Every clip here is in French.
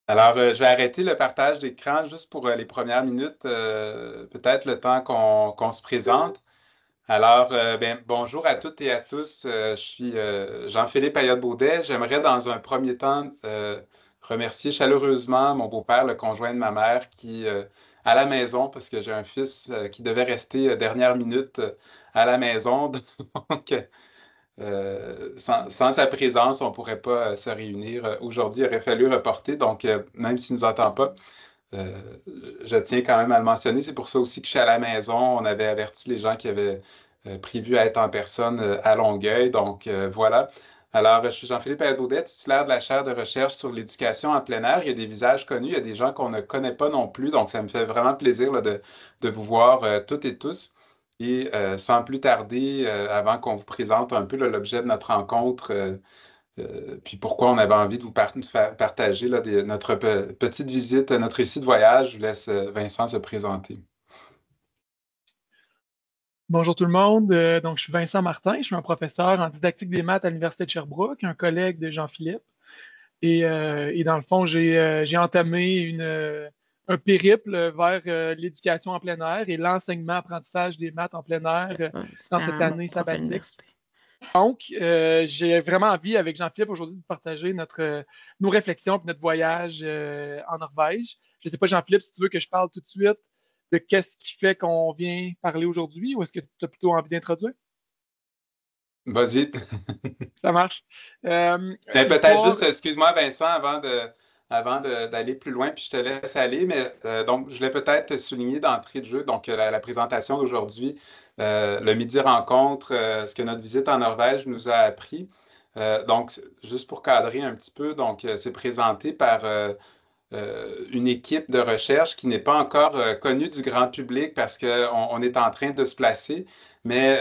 Alors, je vais arrêter le partage d'écran juste pour les premières minutes, peut-être le temps qu'on se présente. Alors, bonjour à toutes et à tous. Je suis Jean-Philippe Ayotte-Baudet. J'aimerais dans un premier temps remercier chaleureusement mon beau-père, le conjoint de ma mère, qui à la maison, parce que j'ai un fils qui devait rester dernière minute à la maison. Donc, sans sa présence, on ne pourrait pas se réunir. Aujourd'hui, il aurait fallu reporter. Donc, même s'il ne nous entend pas, euh, je tiens quand même à le mentionner. C'est pour ça aussi que je suis à la maison. On avait averti les gens qui avaient prévu à être en personne à Longueuil. Donc, voilà. Alors, je suis Jean-Philippe Ayotte-Baudet, titulaire de la chaire de recherche sur l'éducation en plein air. Il y a des visages connus, il y a des gens qu'on ne connaît pas non plus. Donc, ça me fait vraiment plaisir là, de vous voir toutes et tous. Et sans plus tarder, avant qu'on vous présente un peu là, l'objet de notre rencontre, puis pourquoi on avait envie de vous faire partager là, notre petite visite, notre récit de voyage, je vous laisse Vincent se présenter. Bonjour tout le monde. Donc, je suis Vincent Martin. Je suis un professeur en didactique des maths à l'Université de Sherbrooke, un collègue de Jean-Philippe. Et dans le fond, j'ai entamé un périple vers l'éducation en plein air et l'enseignement-apprentissage des maths en plein air Ouais, dans c'était cette un année prof à sabbatique. l'université. Donc, j'ai vraiment envie, avec Jean-Philippe, aujourd'hui, de partager nos réflexions et notre voyage en Norvège. Je ne sais pas, Jean-Philippe, si tu veux que je parle tout de suite de qu'est-ce qui fait qu'on vient parler aujourd'hui ou est-ce que tu as plutôt envie d'introduire? Vas-y. Ça marche. Mais peut-être L'histoire, juste, excuse-moi Vincent, d'aller plus loin, puis je te laisse aller, mais donc je voulais peut-être souligner d'entrée de jeu, donc la présentation d'aujourd'hui, le Midi Rencontre, ce que notre visite en Norvège nous a appris. Donc, juste pour cadrer un petit peu, donc c'est présenté par une équipe de recherche qui n'est pas encore connue du grand public parce qu'on est en train de se placer, mais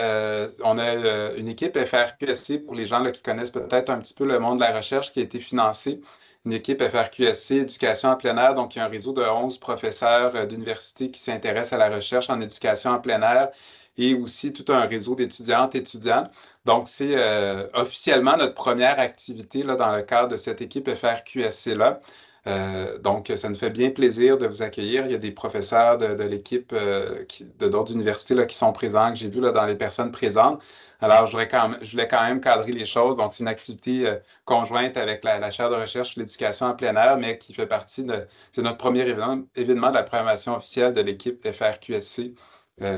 on a une équipe FRQSC pour les gens là, qui connaissent peut-être un petit peu le monde de la recherche qui a été financée. Une équipe FRQSC Éducation en plein air, donc il y a un réseau de 11 professeurs d'université qui s'intéressent à la recherche en éducation en plein air et aussi tout un réseau d'étudiantes et étudiants. Donc, c'est officiellement notre première activité là, dans le cadre de cette équipe FRQSC-là. Donc, ça nous fait bien plaisir de vous accueillir. Il y a des professeurs de l'équipe de d'autres universités là, qui sont présents, que j'ai vu là, dans les personnes présentes. Alors, je voulais quand même cadrer les choses. Donc, c'est une activité conjointe avec la chaire de recherche sur l'éducation en plein air, mais qui fait partie c'est notre premier événement de la programmation officielle de l'équipe FRQSC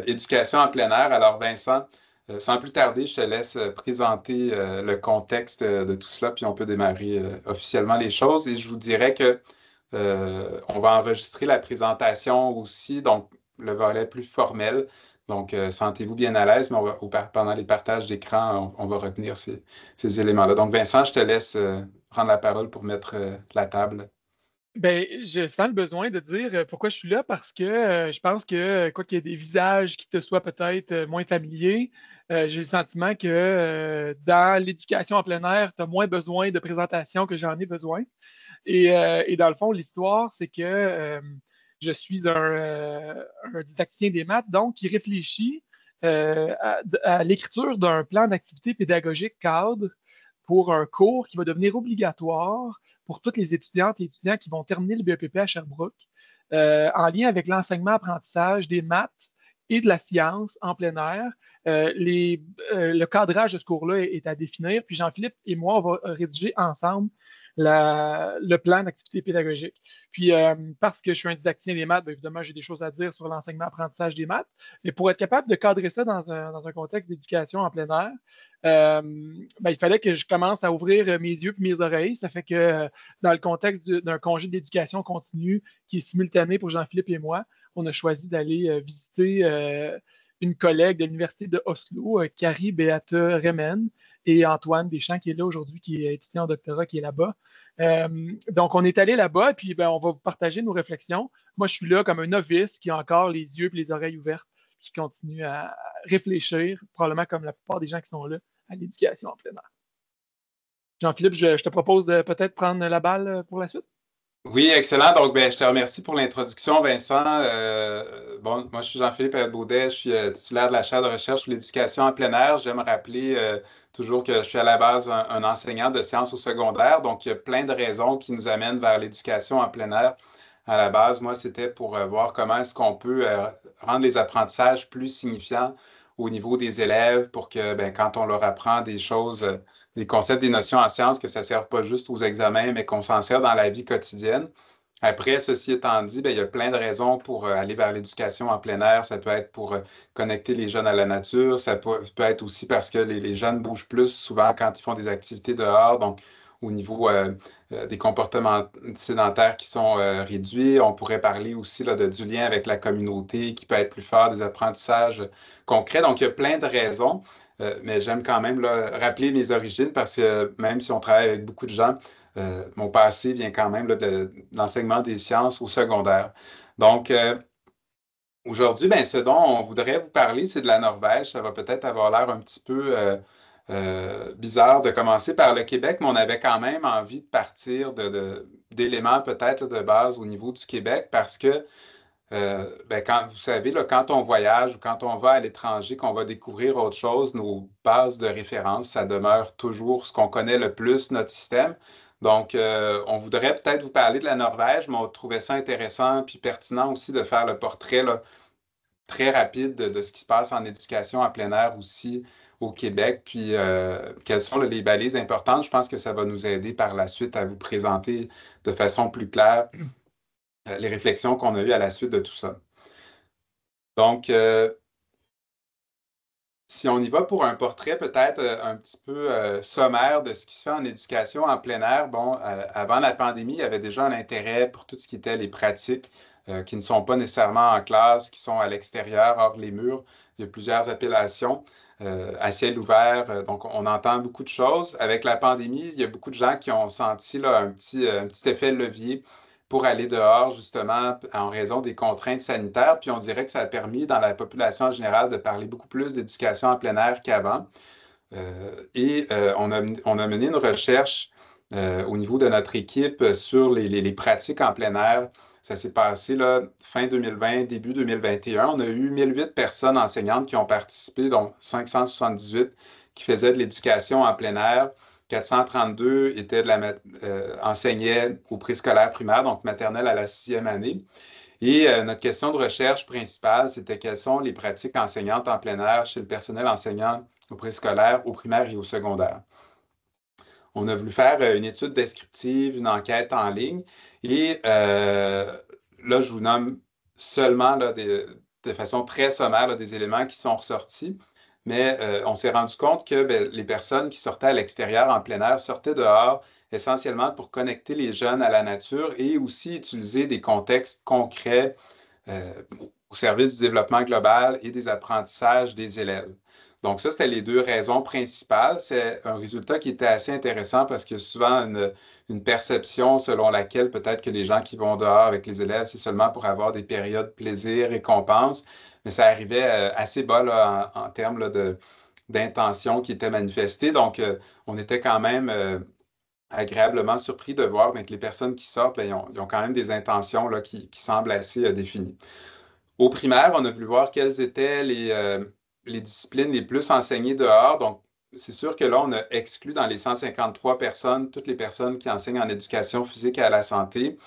Éducation en plein air. Alors, Vincent, sans plus tarder, je te laisse présenter le contexte de tout cela, puis on peut démarrer officiellement les choses. Et je vous dirais que on va enregistrer la présentation aussi, donc le volet plus formel. Donc, sentez-vous bien à l'aise, mais pendant les partages d'écran, on va retenir ces éléments-là. Donc, Vincent, je te laisse prendre la parole pour mettre la table. ben, je sens le besoin de dire pourquoi je suis là parce que je pense que, quoi qu'il y ait des visages qui te soient peut-être moins familiers, j'ai le sentiment que dans l'éducation en plein air, tu as moins besoin de présentation que j'en ai besoin. Et dans le fond, l'histoire, c'est que je suis un didacticien des maths, donc qui réfléchit à l'écriture d'un plan d'activité pédagogique cadre pour un cours qui va devenir obligatoire pour toutes les étudiantes et étudiants qui vont terminer le BEPP à Sherbrooke, en lien avec l'enseignement-apprentissage des maths et de la science en plein air. Le cadrage de ce cours-là est à définir, puis Jean-Philippe et moi, on va rédiger ensemble le plan d'activité pédagogique. Puis, parce que je suis un didacticien des maths, bien évidemment, j'ai des choses à dire sur l'enseignement-apprentissage des maths. Mais pour être capable de cadrer ça dans un contexte d'éducation en plein air, ben, il fallait que je commence à ouvrir mes yeux et mes oreilles. Ça fait que dans le contexte d'un congé d'éducation continue qui est simultané pour Jean-Philippe et moi, on a choisi d'aller visiter une collègue de l'Université de Oslo, Kari Beate Remen, et Antoine Deschamps qui est là aujourd'hui, qui est étudiant en doctorat, qui est là-bas. Donc, on est allé là-bas, puis ben, on va vous partager nos réflexions. Moi, je suis là comme un novice qui a encore les yeux et les oreilles ouvertes, qui continue à réfléchir, probablement comme la plupart des gens qui sont là, à l'éducation en plein air. Jean-Philippe, je te propose de peut-être prendre la balle pour la suite. Oui, excellent. Donc, ben, je te remercie pour l'introduction, Vincent. Bon, moi, je suis Jean-Philippe Baudet, je suis titulaire de la chaire de recherche sur l'éducation en plein air. J'aime rappeler toujours que je suis à la base un enseignant de sciences au secondaire. Donc, il y a plein de raisons qui nous amènent vers l'éducation en plein air. À la base, moi, c'était pour voir comment est-ce qu'on peut rendre les apprentissages plus signifiants au niveau des élèves pour que, ben, quand on leur apprend des choses, des concepts, des notions en sciences, que ça ne serve pas juste aux examens, mais qu'on s'en sert dans la vie quotidienne. Après, ceci étant dit, ben, il y a plein de raisons pour aller vers l'éducation en plein air. Ça peut être pour connecter les jeunes à la nature. Ça peut être aussi parce que les jeunes bougent plus souvent quand ils font des activités dehors. Donc, au niveau des comportements sédentaires qui sont réduits. On pourrait parler aussi là, du lien avec la communauté qui peut être plus fort, des apprentissages concrets. Donc, il y a plein de raisons. Mais j'aime quand même là, rappeler mes origines parce que même si on travaille avec beaucoup de gens, mon passé vient quand même là, de l'enseignement des sciences au secondaire. Donc, aujourd'hui, ben, ce dont on voudrait vous parler, c'est de la Norvège. Ça va peut-être avoir l'air un petit peu bizarre de commencer par le Québec, mais on avait quand même envie de partir d'éléments peut-être là, de base au niveau du Québec parce que ben, quand, vous savez, là, quand on voyage ou quand on va à l'étranger, qu'on va découvrir autre chose, nos bases de référence, ça demeure toujours ce qu'on connaît le plus, notre système. Donc, on voudrait peut-être vous parler de la Norvège, mais on trouvait ça intéressant puis pertinent aussi de faire le portrait là, très rapide de ce qui se passe en éducation en plein air aussi au Québec. Puis, quelles sont là, les balises importantes? Je pense que ça va nous aider par la suite à vous présenter de façon plus claire les réflexions qu'on a eues à la suite de tout ça. Donc, si on y va pour un portrait peut-être un petit peu sommaire de ce qui se fait en éducation en plein air, bon, avant la pandémie, il y avait déjà un intérêt pour tout ce qui était les pratiques qui ne sont pas nécessairement en classe, qui sont à l'extérieur, hors les murs. Il y a plusieurs appellations à ciel ouvert. Donc, on entend beaucoup de choses. Avec la pandémie, il y a beaucoup de gens qui ont senti là, un petit effet levier pour aller dehors, justement, en raison des contraintes sanitaires. Puis on dirait que ça a permis, dans la population en général, de parler beaucoup plus d'éducation en plein air qu'avant. On a mené une recherche au niveau de notre équipe sur les pratiques en plein air. Ça s'est passé là, fin 2020, début 2021. On a eu 1008 personnes enseignantes qui ont participé, dont 578 qui faisaient de l'éducation en plein air. 432 enseignaient au préscolaire primaire, donc maternelle à la sixième année. Et notre question de recherche principale, c'était quelles sont les pratiques enseignantes en plein air chez le personnel enseignant au préscolaire, au primaire et au secondaire. On a voulu faire une étude descriptive, une enquête en ligne. Et là, je vous nomme seulement là, de façon très sommaire là, des éléments qui sont ressortis. Mais on s'est rendu compte que ben, les personnes qui sortaient à l'extérieur en plein air sortaient dehors essentiellement pour connecter les jeunes à la nature et aussi utiliser des contextes concrets euh, au service du développement global et des apprentissages des élèves. Donc ça, c'était les deux raisons principales. C'est un résultat qui était assez intéressant parce qu'il y a souvent une perception selon laquelle peut-être que les gens qui vont dehors avec les élèves, c'est seulement pour avoir des périodes plaisir, récompense, mais ça arrivait assez bas là, en termes là, d'intention qui étaient manifestées. Donc, on était quand même agréablement surpris de voir ben, que les personnes qui sortent, ben, ils ont quand même des intentions là, qui semblent assez définies. Au primaire, on a voulu voir quelles étaient les disciplines les plus enseignées dehors. Donc, c'est sûr que là, on a exclu dans les 153 personnes toutes les personnes qui enseignent en éducation physique et à la santé.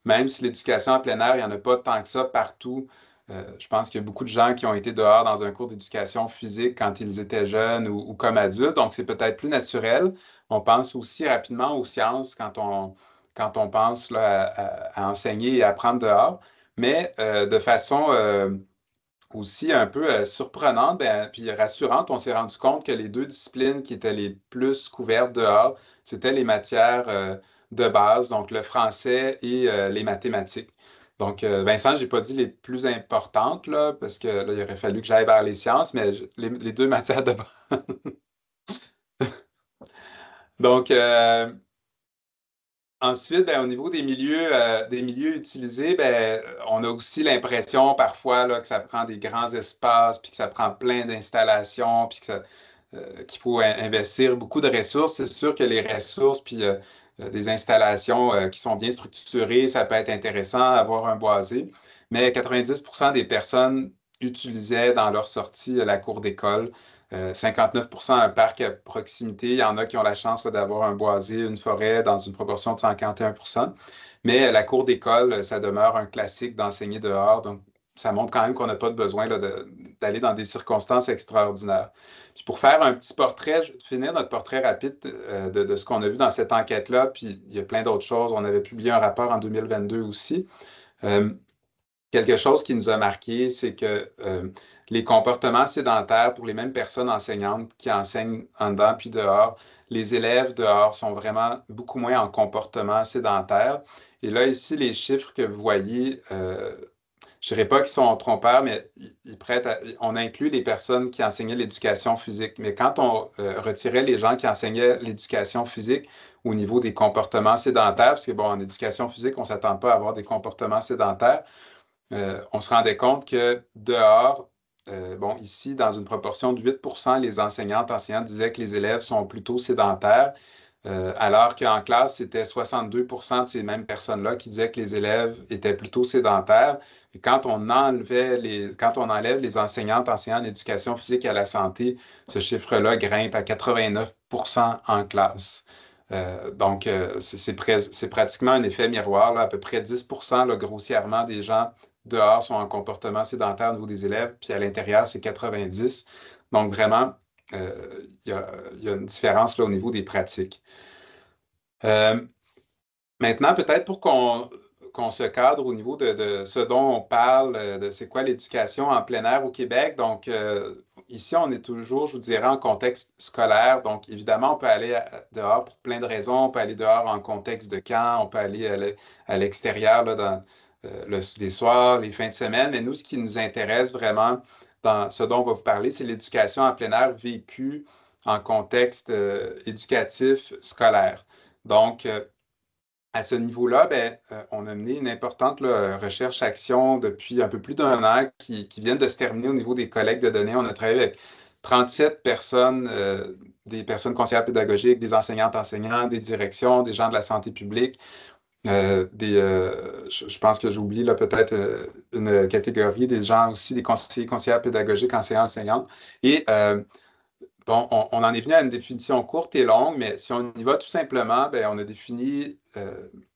Même si l'éducation en plein air, il n'y en a pas tant que ça partout. Je pense qu'il y a beaucoup de gens qui ont été dehors dans un cours d'éducation physique quand ils étaient jeunes ou comme adultes. Donc, c'est peut-être plus naturel. On pense aussi rapidement aux sciences quand on pense là, à enseigner et à apprendre dehors. Mais de façon aussi un peu surprenante ben, puis rassurante, on s'est rendu compte que les deux disciplines qui étaient les plus couvertes dehors, c'était les matières de base, donc le français et les mathématiques. Donc, Vincent, j'ai pas dit les plus importantes, là, parce que là, il aurait fallu que j'aille vers les sciences, mais les deux matières de base. Donc, ensuite, ben, au niveau des milieux utilisés, ben, on a aussi l'impression parfois là, que ça prend des grands espaces, puis que ça prend plein d'installations, puis qu'il faut investir beaucoup de ressources. C'est sûr que les ressources, puis des installations qui sont bien structurées, ça peut être intéressant, avoir un boisé. Mais 90% des personnes utilisaient dans leur sortie la cour d'école. 59% un parc à proximité. Il y en a qui ont la chance d'avoir un boisé, une forêt dans une proportion de 51%. Mais la cour d'école, ça demeure un classique d'enseigner dehors. Donc, ça montre quand même qu'on n'a pas besoin d'aller dans des circonstances extraordinaires. Puis pour faire un petit portrait, je vais finir notre portrait rapide de ce qu'on a vu dans cette enquête-là. Puis il y a plein d'autres choses. On avait publié un rapport en 2022 aussi. Euh, Quelque chose qui nous a marqué, c'est que les comportements sédentaires pour les mêmes personnes enseignantes qui enseignent en dedans puis dehors, les élèves dehors sont vraiment beaucoup moins en comportement sédentaire. Et là, ici, les chiffres que vous voyez, je ne dirais pas qu'ils sont trompeurs, mais on inclut les personnes qui enseignaient l'éducation physique. Mais quand on retirait les gens qui enseignaient l'éducation physique au niveau des comportements sédentaires, parce que bon, en éducation physique, on ne s'attend pas à avoir des comportements sédentaires, on se rendait compte que dehors, bon, ici, dans une proportion de 8%, les enseignants disaient que les élèves sont plutôt sédentaires, alors qu'en classe, c'était 62% de ces mêmes personnes-là qui disaient que les élèves étaient plutôt sédentaires. Et quand on enlève les enseignantes enseignant l'éducation physique et à la santé, ce chiffre-là grimpe à 89% en classe. Donc, c'est pratiquement un effet miroir, là, à peu près 10% là, grossièrement des gens dehors sont en comportement sédentaire au niveau des élèves, puis à l'intérieur, c'est 90. Donc, vraiment, il y a une différence là, au niveau des pratiques. Euh, Maintenant, peut-être pour qu'on se cadre au niveau de ce dont on parle, de c'est quoi l'éducation en plein air au Québec. Donc, ici, on est toujours, je vous dirais, en contexte scolaire. Donc, évidemment, on peut aller dehors pour plein de raisons. On peut aller dehors en contexte de camp, on peut aller à l'extérieur là, dans les soirs, les fins de semaine. Mais nous, ce qui nous intéresse vraiment dans ce dont on va vous parler, c'est l'éducation en plein air vécue en contexte éducatif scolaire. Donc, à ce niveau-là, ben, on a mené une importante là, recherche-action depuis un peu plus d'un an qui viennent de se terminer au niveau des collectes de données. On a travaillé avec 37 personnes, des personnes conseillères pédagogiques, des enseignantes, enseignants, des directions, des gens de la santé publique, je pense que j'oublie là peut-être une catégorie, des gens aussi, des conseillers, conseillères pédagogiques, enseignants, enseignantes. Et bon, on en est venu à une définition courte et longue, mais si on y va tout simplement, ben, on a défini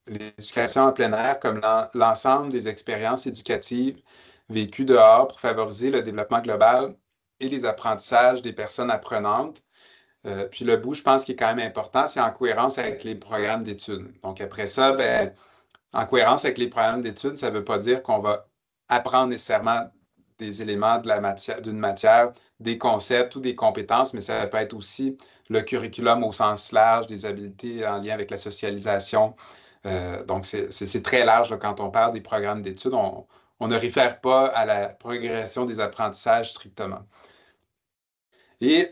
l'éducation en plein air comme l'ensemble des expériences éducatives vécues dehors pour favoriser le développement global et les apprentissages des personnes apprenantes. Puis le bout, je pense, qui est quand même important, c'est en cohérence avec les programmes d'études. Donc après ça, ben, en cohérence avec les programmes d'études, ça ne veut pas dire qu'on va apprendre nécessairement des éléments d'une matière, des concepts ou des compétences, mais ça peut être aussi le curriculum au sens large, des habiletés en lien avec la socialisation. Donc, c'est très large là, quand on parle des programmes d'études. On ne réfère pas à la progression des apprentissages strictement. Et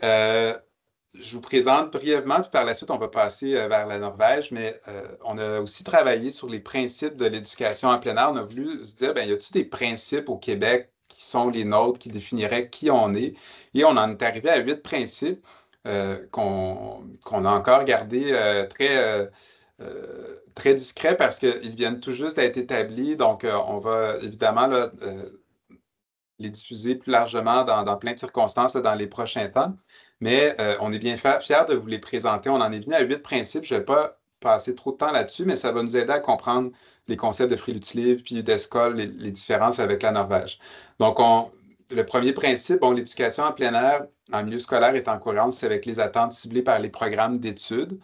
je vous présente brièvement, puis par la suite, on va passer vers la Norvège, mais on a aussi travaillé sur les principes de l'éducation en plein air. On a voulu se dire, ben, y a-t-il des principes au Québec qui sont les nôtres, qui définiraient qui on est? Et on en est arrivé à 8 principes qu'on a encore gardés très discrets parce qu'ils viennent tout juste d'être établis. Donc, on va évidemment là, les diffuser plus largement dans plein de circonstances là, dans les prochains temps. Mais on est bien fiers de vous les présenter. On en est venu à 8 principes. Je ne vais pas passer trop de temps là-dessus, mais ça va nous aider à comprendre les concepts de Frilutliv puis d'ESCOL, les différences avec la Norvège. Donc, le premier principe, bon, l'éducation en plein air en milieu scolaire est en cohérence avec les attentes ciblées par les programmes d'études.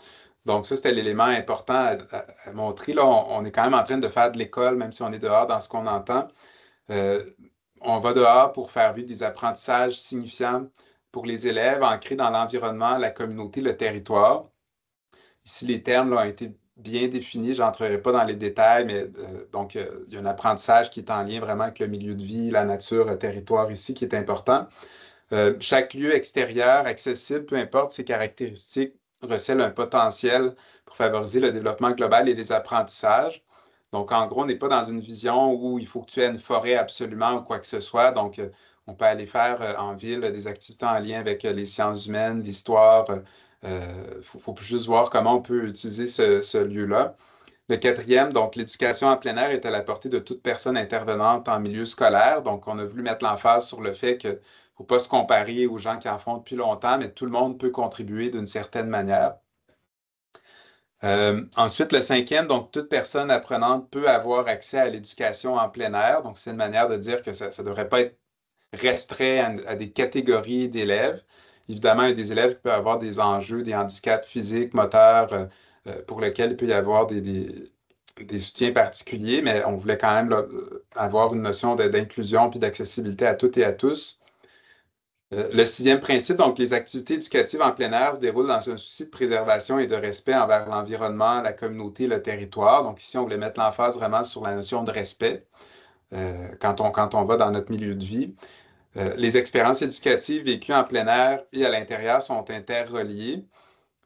Donc, ça, c'était l'élément important à montrer. Là, on est quand même en train de faire de l'école, même si on est dehors dans ce qu'on entend. Euh, on va dehors pour faire vivre des apprentissages signifiants pour les élèves, ancrés dans l'environnement, la communauté, le territoire. Ici, les termes là, ont été bien définis, je n'entrerai pas dans les détails, mais donc, il y a un apprentissage qui est en lien vraiment avec le milieu de vie, la nature, le territoire ici, qui est important. Chaque lieu extérieur, accessible, peu importe ses caractéristiques, recèle un potentiel pour favoriser le développement global et les apprentissages. Donc, en gros, on n'est pas dans une vision où il faut que tu aies une forêt absolument ou quoi que ce soit. Donc, on peut aller faire en ville des activités en lien avec les sciences humaines, l'histoire, faut juste voir comment on peut utiliser ce lieu-là. Le quatrième, donc l'éducation en plein air est à la portée de toute personne intervenante en milieu scolaire. Donc, on a voulu mettre l'emphase sur le fait qu'il ne faut pas se comparer aux gens qui en font depuis longtemps, mais tout le monde peut contribuer d'une certaine manière. Ensuite, le cinquième, donc toute personne apprenante peut avoir accès à l'éducation en plein air. Donc, c'est une manière de dire que ça ne devrait pas être restreint à des catégories d'élèves. Évidemment, il y a des élèves qui peuvent avoir des enjeux, des handicaps physiques, moteurs, pour lesquels il peut y avoir des soutiens particuliers, mais on voulait quand même là, avoir une notion d'inclusion puis d'accessibilité à toutes et à tous. Le sixième principe, donc les activités éducatives en plein air se déroulent dans un souci de préservation et de respect envers l'environnement, la communauté, le territoire. Donc ici, on voulait mettre l'emphase vraiment sur la notion de respect quand on va dans notre milieu de vie. Les expériences éducatives vécues en plein air et à l'intérieur sont interreliées.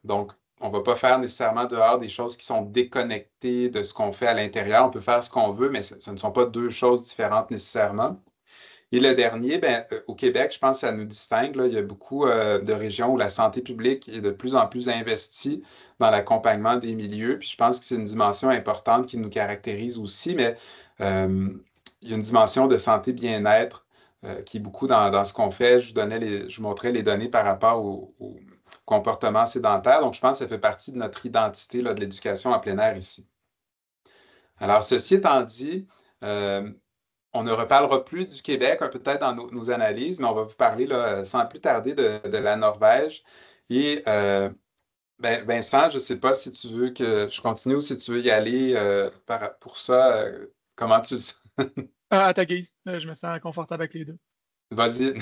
Donc, on ne va pas faire nécessairement dehors des choses qui sont déconnectées de ce qu'on fait à l'intérieur. On peut faire ce qu'on veut, mais ce ne sont pas deux choses différentes nécessairement. Et le dernier, au Québec, je pense que ça nous distingue. Là, il y a beaucoup de régions où la santé publique est de plus en plus investie dans l'accompagnement des milieux. Puis je pense que c'est une dimension importante qui nous caractérise aussi, mais il y a une dimension de santé bien-être qui est beaucoup dans ce qu'on fait. Je vous montrais les données par rapport au comportement sédentaire. Donc, je pense que ça fait partie de notre identité là, de l'éducation en plein air ici. Alors, ceci étant dit, on ne reparlera plus du Québec, peut-être dans nos analyses, mais on va vous parler là, sans plus tarder de la Norvège. Et Vincent, je ne sais pas si tu veux que je continue ou si tu veux y aller pour ça. Comment tu le sens? À ta guise. Je me sens confortable avec les deux. Vas-y.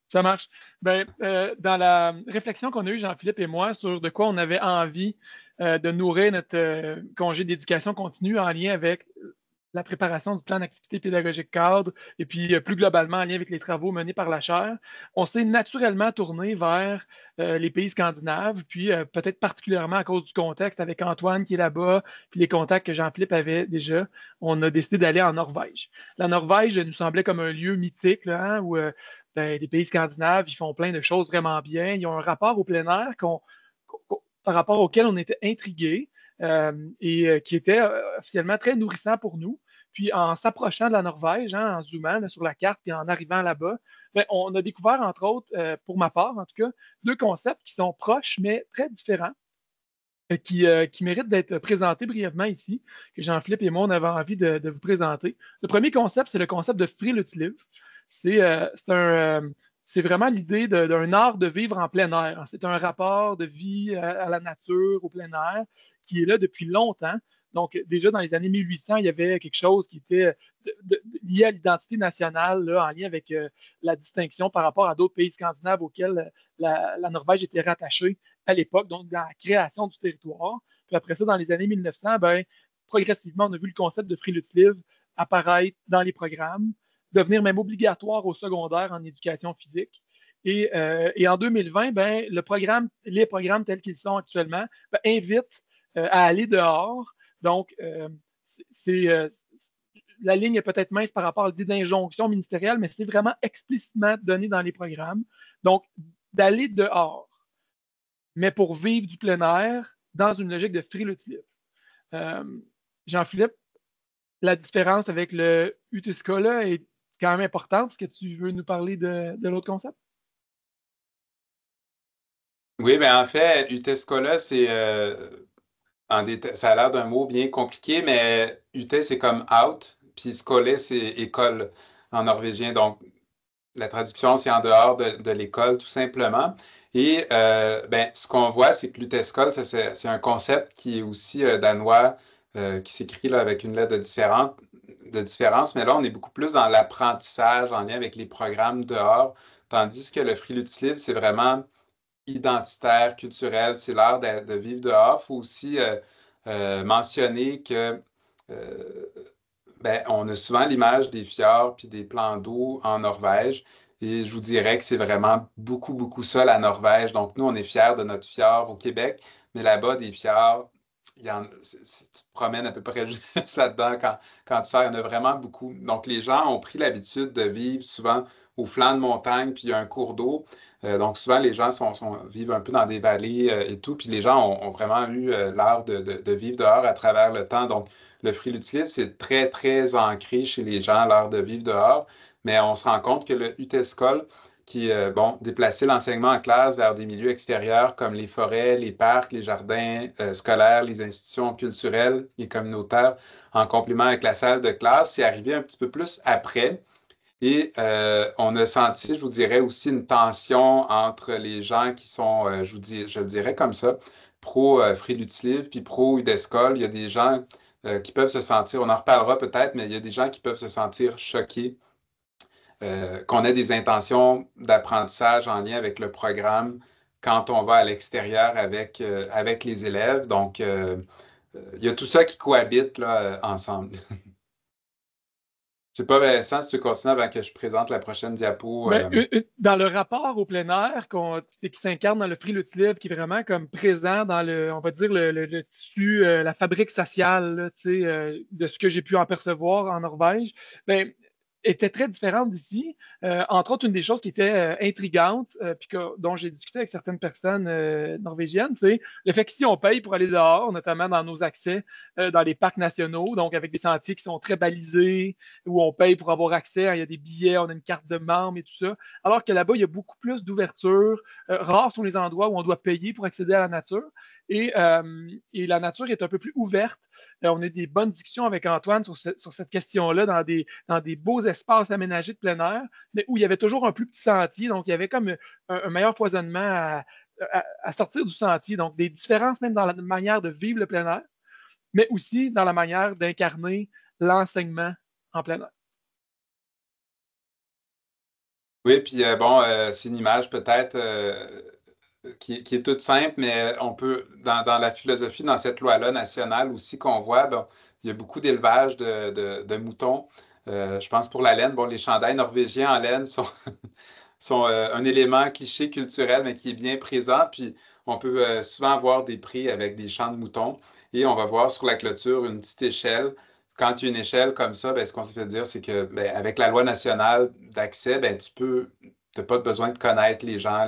Ça marche. Dans la réflexion qu'on a eue, Jean-Philippe et moi, sur de quoi on avait envie de nourrir notre congé d'éducation continue en lien avec la préparation du plan d'activité pédagogique cadre et puis plus globalement en lien avec les travaux menés par la chaire, on s'est naturellement tourné vers les pays scandinaves, puis peut-être particulièrement à cause du contexte avec Antoine qui est là-bas, puis les contacts que Jean-Philippe avait déjà, on a décidé d'aller en Norvège. La Norvège nous semblait comme un lieu mythique là, hein, où les pays scandinaves, ils font plein de choses vraiment bien. Ils ont un rapport au plein air par rapport auquel on était intrigués et qui était officiellement très nourrissant pour nous. Puis en s'approchant de la Norvège, hein, en zoomant là, sur la carte, puis en arrivant là-bas, on a découvert, entre autres, pour ma part en tout cas, deux concepts qui sont proches mais très différents. Qui méritent d'être présentés brièvement ici, que Jean-Philippe et moi, on avait envie de vous présenter. Le premier concept, c'est le concept de friluftsliv. C'est vraiment l'idée d'un art de vivre en plein air. C'est un rapport de vie à la nature, au plein air, qui est là depuis longtemps. Donc, déjà dans les années 1800, il y avait quelque chose qui était lié à l'identité nationale, là, en lien avec la distinction par rapport à d'autres pays scandinaves auxquels la Norvège était rattachée à l'époque, donc dans la création du territoire. Puis après ça, dans les années 1900, progressivement, on a vu le concept de Friluftsliv apparaître dans les programmes, devenir même obligatoire au secondaire en éducation physique. Et en 2020, les programmes tels qu'ils sont actuellement invitent à aller dehors. Donc, la ligne est peut-être mince par rapport à l'idée d'injonction ministérielle, mais c'est vraiment explicitement donné dans les programmes. Donc, d'aller dehors, mais pour vivre du plein air dans une logique de friluftsliv. Jean-Philippe, la différence avec le UTSCA là, est quand même importante. Est-ce que tu veux nous parler de l'autre concept? Oui, en fait, UTESCOLA, c'est ça a l'air d'un mot bien compliqué, mais UT, c'est comme out, puis Skole, c'est école en norvégien. Donc, la traduction, c'est en dehors de l'école, tout simplement. Et ce qu'on voit, c'est que l'UTESCOL, c'est un concept qui est aussi danois, qui s'écrit là, avec une lettre de différence, mais là, on est beaucoup plus dans l'apprentissage en lien avec les programmes dehors, tandis que le Friluftsliv, c'est vraiment identitaire, culturel, c'est l'art de vivre dehors. Il faut aussi mentionner que euh, on a souvent l'image des fjords puis des plans d'eau en Norvège. Et je vous dirais que c'est vraiment beaucoup, beaucoup ça, la Norvège. Donc, nous, on est fiers de notre fjord au Québec, mais là-bas, des fjords, tu te promènes à peu près juste là-dedans quand tu sors, il y en a vraiment beaucoup. Donc, les gens ont pris l'habitude de vivre souvent au flanc de montagne, puis il y a un cours d'eau. Donc souvent, les gens vivent un peu dans des vallées et tout, puis les gens ont vraiment eu l'art de vivre dehors à travers le temps. Donc le frilutilisme, c'est très, très ancré chez les gens, l'art de vivre dehors, mais on se rend compte que le UTESCOL, qui, bon, déplacer l'enseignement en classe vers des milieux extérieurs comme les forêts, les parcs, les jardins scolaires, les institutions culturelles et communautaires, en complément avec la salle de classe, c'est arrivé un petit peu plus après. Et on a senti, je vous dirais, aussi une tension entre les gens qui sont, je le dirais comme ça, pro-Frilutilive puis pro-UDESCOL. Il y a des gens qui peuvent se sentir, on en reparlera peut-être, mais il y a des gens qui peuvent se sentir choqués qu'on ait des intentions d'apprentissage en lien avec le programme quand on va à l'extérieur avec les élèves. Donc, il y a tout ça qui cohabite là, ensemble. Je sais pas, Vincent, si tu continues avant que je présente la prochaine diapo. Ben, dans le rapport au plein air qui s'incarne dans le frilutilive, qui est vraiment comme présent dans on va dire, le tissu, la fabrique sociale là, de ce que j'ai pu en percevoir en Norvège, ben, était très différente d'ici. Entre autres, une des choses qui était intrigante, puis dont j'ai discuté avec certaines personnes norvégiennes, c'est le fait qu'ici, on paye pour aller dehors, notamment dans nos accès dans les parcs nationaux, donc avec des sentiers qui sont très balisés, où on paye pour avoir accès, hein, il y a des billets, on a une carte de membre et tout ça. Alors que là-bas, il y a beaucoup plus d'ouverture. Rares sont les endroits où on doit payer pour accéder à la nature. Et la nature est un peu plus ouverte. On a des bonnes discussions avec Antoine sur cette question-là dans des beaux espaces aménagés de plein air, mais où il y avait toujours un plus petit sentier. Donc, il y avait comme un meilleur foisonnement à sortir du sentier. Donc, des différences même dans la manière de vivre le plein air, mais aussi dans la manière d'incarner l'enseignement en plein air. Oui, puis bon, c'est une image peut-être qui est toute simple, mais on peut, dans la philosophie, dans cette loi-là nationale aussi qu'on voit, bon, il y a beaucoup d'élevage de moutons. Je pense pour la laine, bon, les chandails norvégiens en laine sont un élément cliché culturel, mais qui est bien présent. Puis on peut souvent avoir des prix avec des champs de moutons. Et on va voir sur la clôture une petite échelle. Quand il y a une échelle comme ça, ben, ce qu'on s'est fait dire, c'est que ben, avec la loi nationale d'accès, ben, tu n'as pas besoin de connaître les gens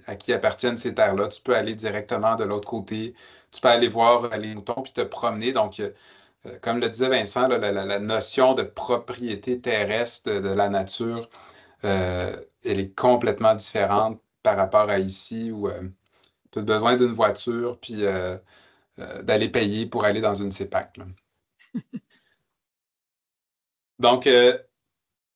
à qui appartiennent ces terres-là. Tu peux aller directement de l'autre côté. Tu peux aller voir les moutons puis te promener. Donc, comme le disait Vincent, là, la notion de propriété terrestre de la nature, elle est complètement différente par rapport à ici où tu as besoin d'une voiture puis d'aller payer pour aller dans une CEPAC, là. Donc,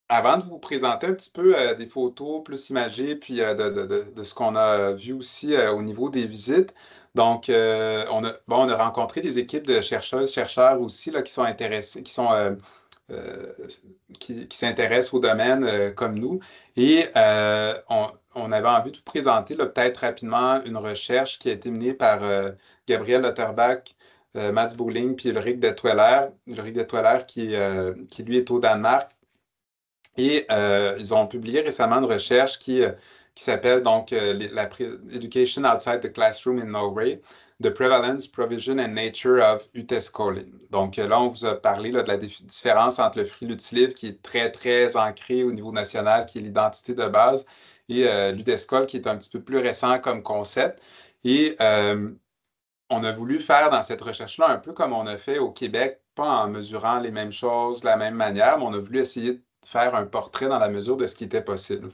avant de vous présenter un petit peu des photos plus imagées, puis de ce qu'on a vu aussi au niveau des visites, donc on a rencontré des équipes de chercheuses, chercheurs aussi là, qui sont intéressés, euh, qui s'intéressent au domaine comme nous. Et on avait envie de vous présenter peut-être rapidement une recherche qui a été menée par Gabriel Lauterbach, Mats Bowling, puis Ulrich Detweller. Ulrich Detweller qui lui est au Danemark. Et ils ont publié récemment une recherche qui s'appelle donc Education Outside the Classroom in Norway, The Prevalence, Provision and Nature of UTESCOLing. Donc là, on vous a parlé là, de la différence entre le frilutilive qui est très, très ancré au niveau national, qui est l'identité de base, et l'UDESCOL qui est un petit peu plus récent comme concept. Et on a voulu faire dans cette recherche-là un peu comme on a fait au Québec, pas en mesurant les mêmes choses de la même manière, mais on a voulu essayer de faire un portrait dans la mesure de ce qui était possible.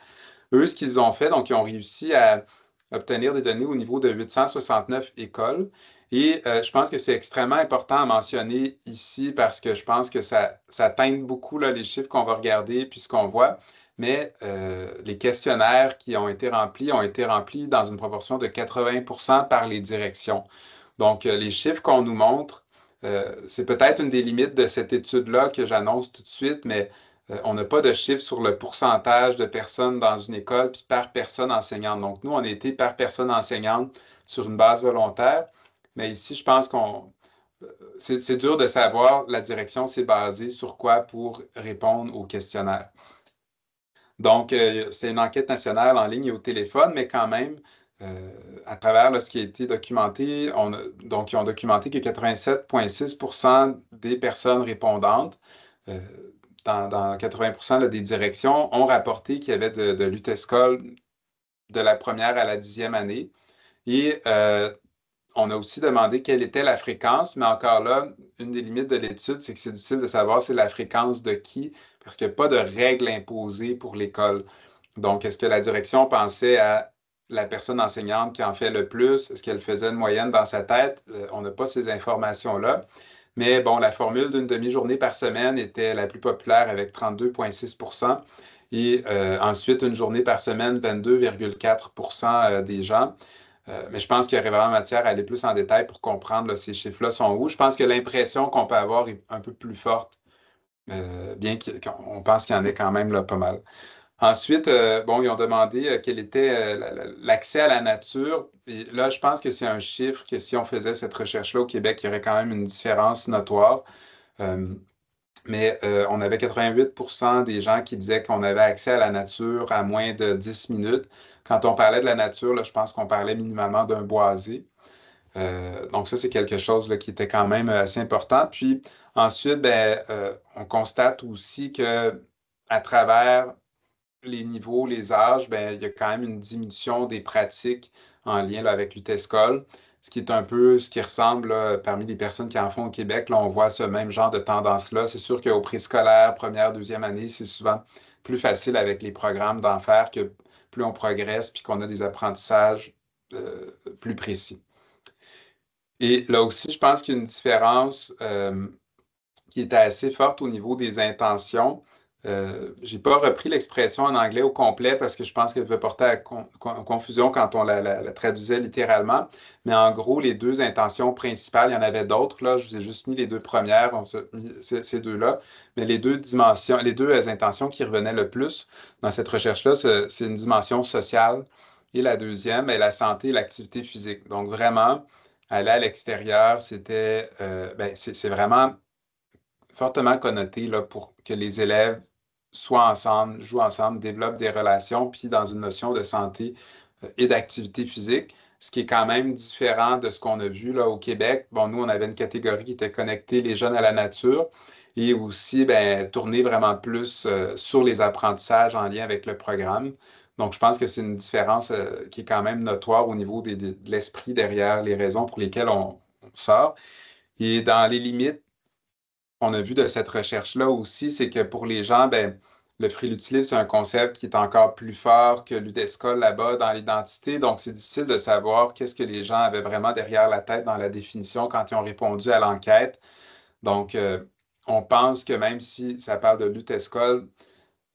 Eux, ce qu'ils ont fait, donc, ils ont réussi à obtenir des données au niveau de 869 écoles. Et je pense que c'est extrêmement important à mentionner ici parce que je pense que ça teinte beaucoup là, les chiffres qu'on va regarder puis ce qu'on voit. Mais les questionnaires qui ont été remplis dans une proportion de 80% par les directions. Donc, les chiffres qu'on nous montre, c'est peut-être une des limites de cette étude-là que j'annonce tout de suite, mais on n'a pas de chiffres sur le pourcentage de personnes dans une école puis par personne enseignante. Donc, nous, on a été par personne enseignante sur une base volontaire, mais ici, je pense c'est dur de savoir la direction s'est basée sur quoi pour répondre au questionnaire. Donc, c'est une enquête nationale en ligne et au téléphone, mais quand même, à travers là, ce qui a été documenté, donc ils ont documenté que 87,6% des personnes répondantes dans 80% là, des directions, ont rapporté qu'il y avait de l'utescol de la première à la 10e année. Et on a aussi demandé quelle était la fréquence, mais encore là, une des limites de l'étude, c'est que c'est difficile de savoir c'est la fréquence de qui, parce qu'il n'y a pas de règle imposée pour l'école. Donc, est-ce que la direction pensait à la personne enseignante qui en fait le plus? Est-ce qu'elle faisait une moyenne dans sa tête? On n'a pas ces informations-là. Mais bon, la formule d'une demi-journée par semaine était la plus populaire avec 32,6 et ensuite une journée par semaine, 22,4 des gens. Mais je pense qu'il y aurait vraiment matière à aller plus en détail pour comprendre là, ces chiffres-là sont où. Je pense que l'impression qu'on peut avoir est un peu plus forte, bien qu'on pense qu'il y en ait quand même là, pas mal. Ensuite, bon, ils ont demandé quel était l'accès à la nature. Et là, je pense que c'est un chiffre que si on faisait cette recherche-là au Québec, il y aurait quand même une différence notoire. Euh, mais on avait 88% des gens qui disaient qu'on avait accès à la nature à moins de 10 minutes. Quand on parlait de la nature, là, je pense qu'on parlait minimalement d'un boisé. Donc ça, c'est quelque chose là, qui était quand même assez important. Puis ensuite, ben, on constate aussi que à travers les niveaux, les âges, ben, il y a quand même une diminution des pratiques en lien là, avec l'UTESCOL, ce qui est un peu ce qui ressemble là, parmi les personnes qui en font au Québec. Là, on voit ce même genre de tendance-là. C'est sûr qu'au préscolaire, première, deuxième année, c'est souvent plus facile avec les programmes d'en faire que plus on progresse puis qu'on a des apprentissages plus précis. Et là aussi, je pense qu'il y a une différence qui était assez forte au niveau des intentions. J'ai pas repris l'expression en anglais au complet parce que je pense qu'elle peut porter à confusion quand on la traduisait littéralement. Mais en gros, les deux intentions principales, il y en avait d'autres. Là, je vous ai juste mis les deux premières, ces deux-là. Mais les deux dimensions, les deux intentions qui revenaient le plus dans cette recherche-là, c'est une dimension sociale. Et la deuxième est la santé et l'activité physique. Donc vraiment, aller à l'extérieur, c'est vraiment fortement connoté là, pour que les élèves soient ensemble, jouent ensemble, développent des relations, puis dans une notion de santé et d'activité physique, ce qui est quand même différent de ce qu'on a vu là, au Québec. Bon, nous, on avait une catégorie qui était connectée les jeunes à la nature et aussi ben, tournée vraiment plus sur les apprentissages en lien avec le programme. Donc, je pense que c'est une différence qui est quand même notoire au niveau de l'esprit derrière les raisons pour lesquelles on sort. Et dans les limites qu'on a vu de cette recherche-là aussi, c'est que pour les gens, ben, le frilutilive, c'est un concept qui est encore plus fort que l'UDESCOL là-bas dans l'identité. Donc, c'est difficile de savoir qu'est-ce que les gens avaient vraiment derrière la tête dans la définition quand ils ont répondu à l'enquête. Donc, on pense que même si ça parle de l'UTESCOL,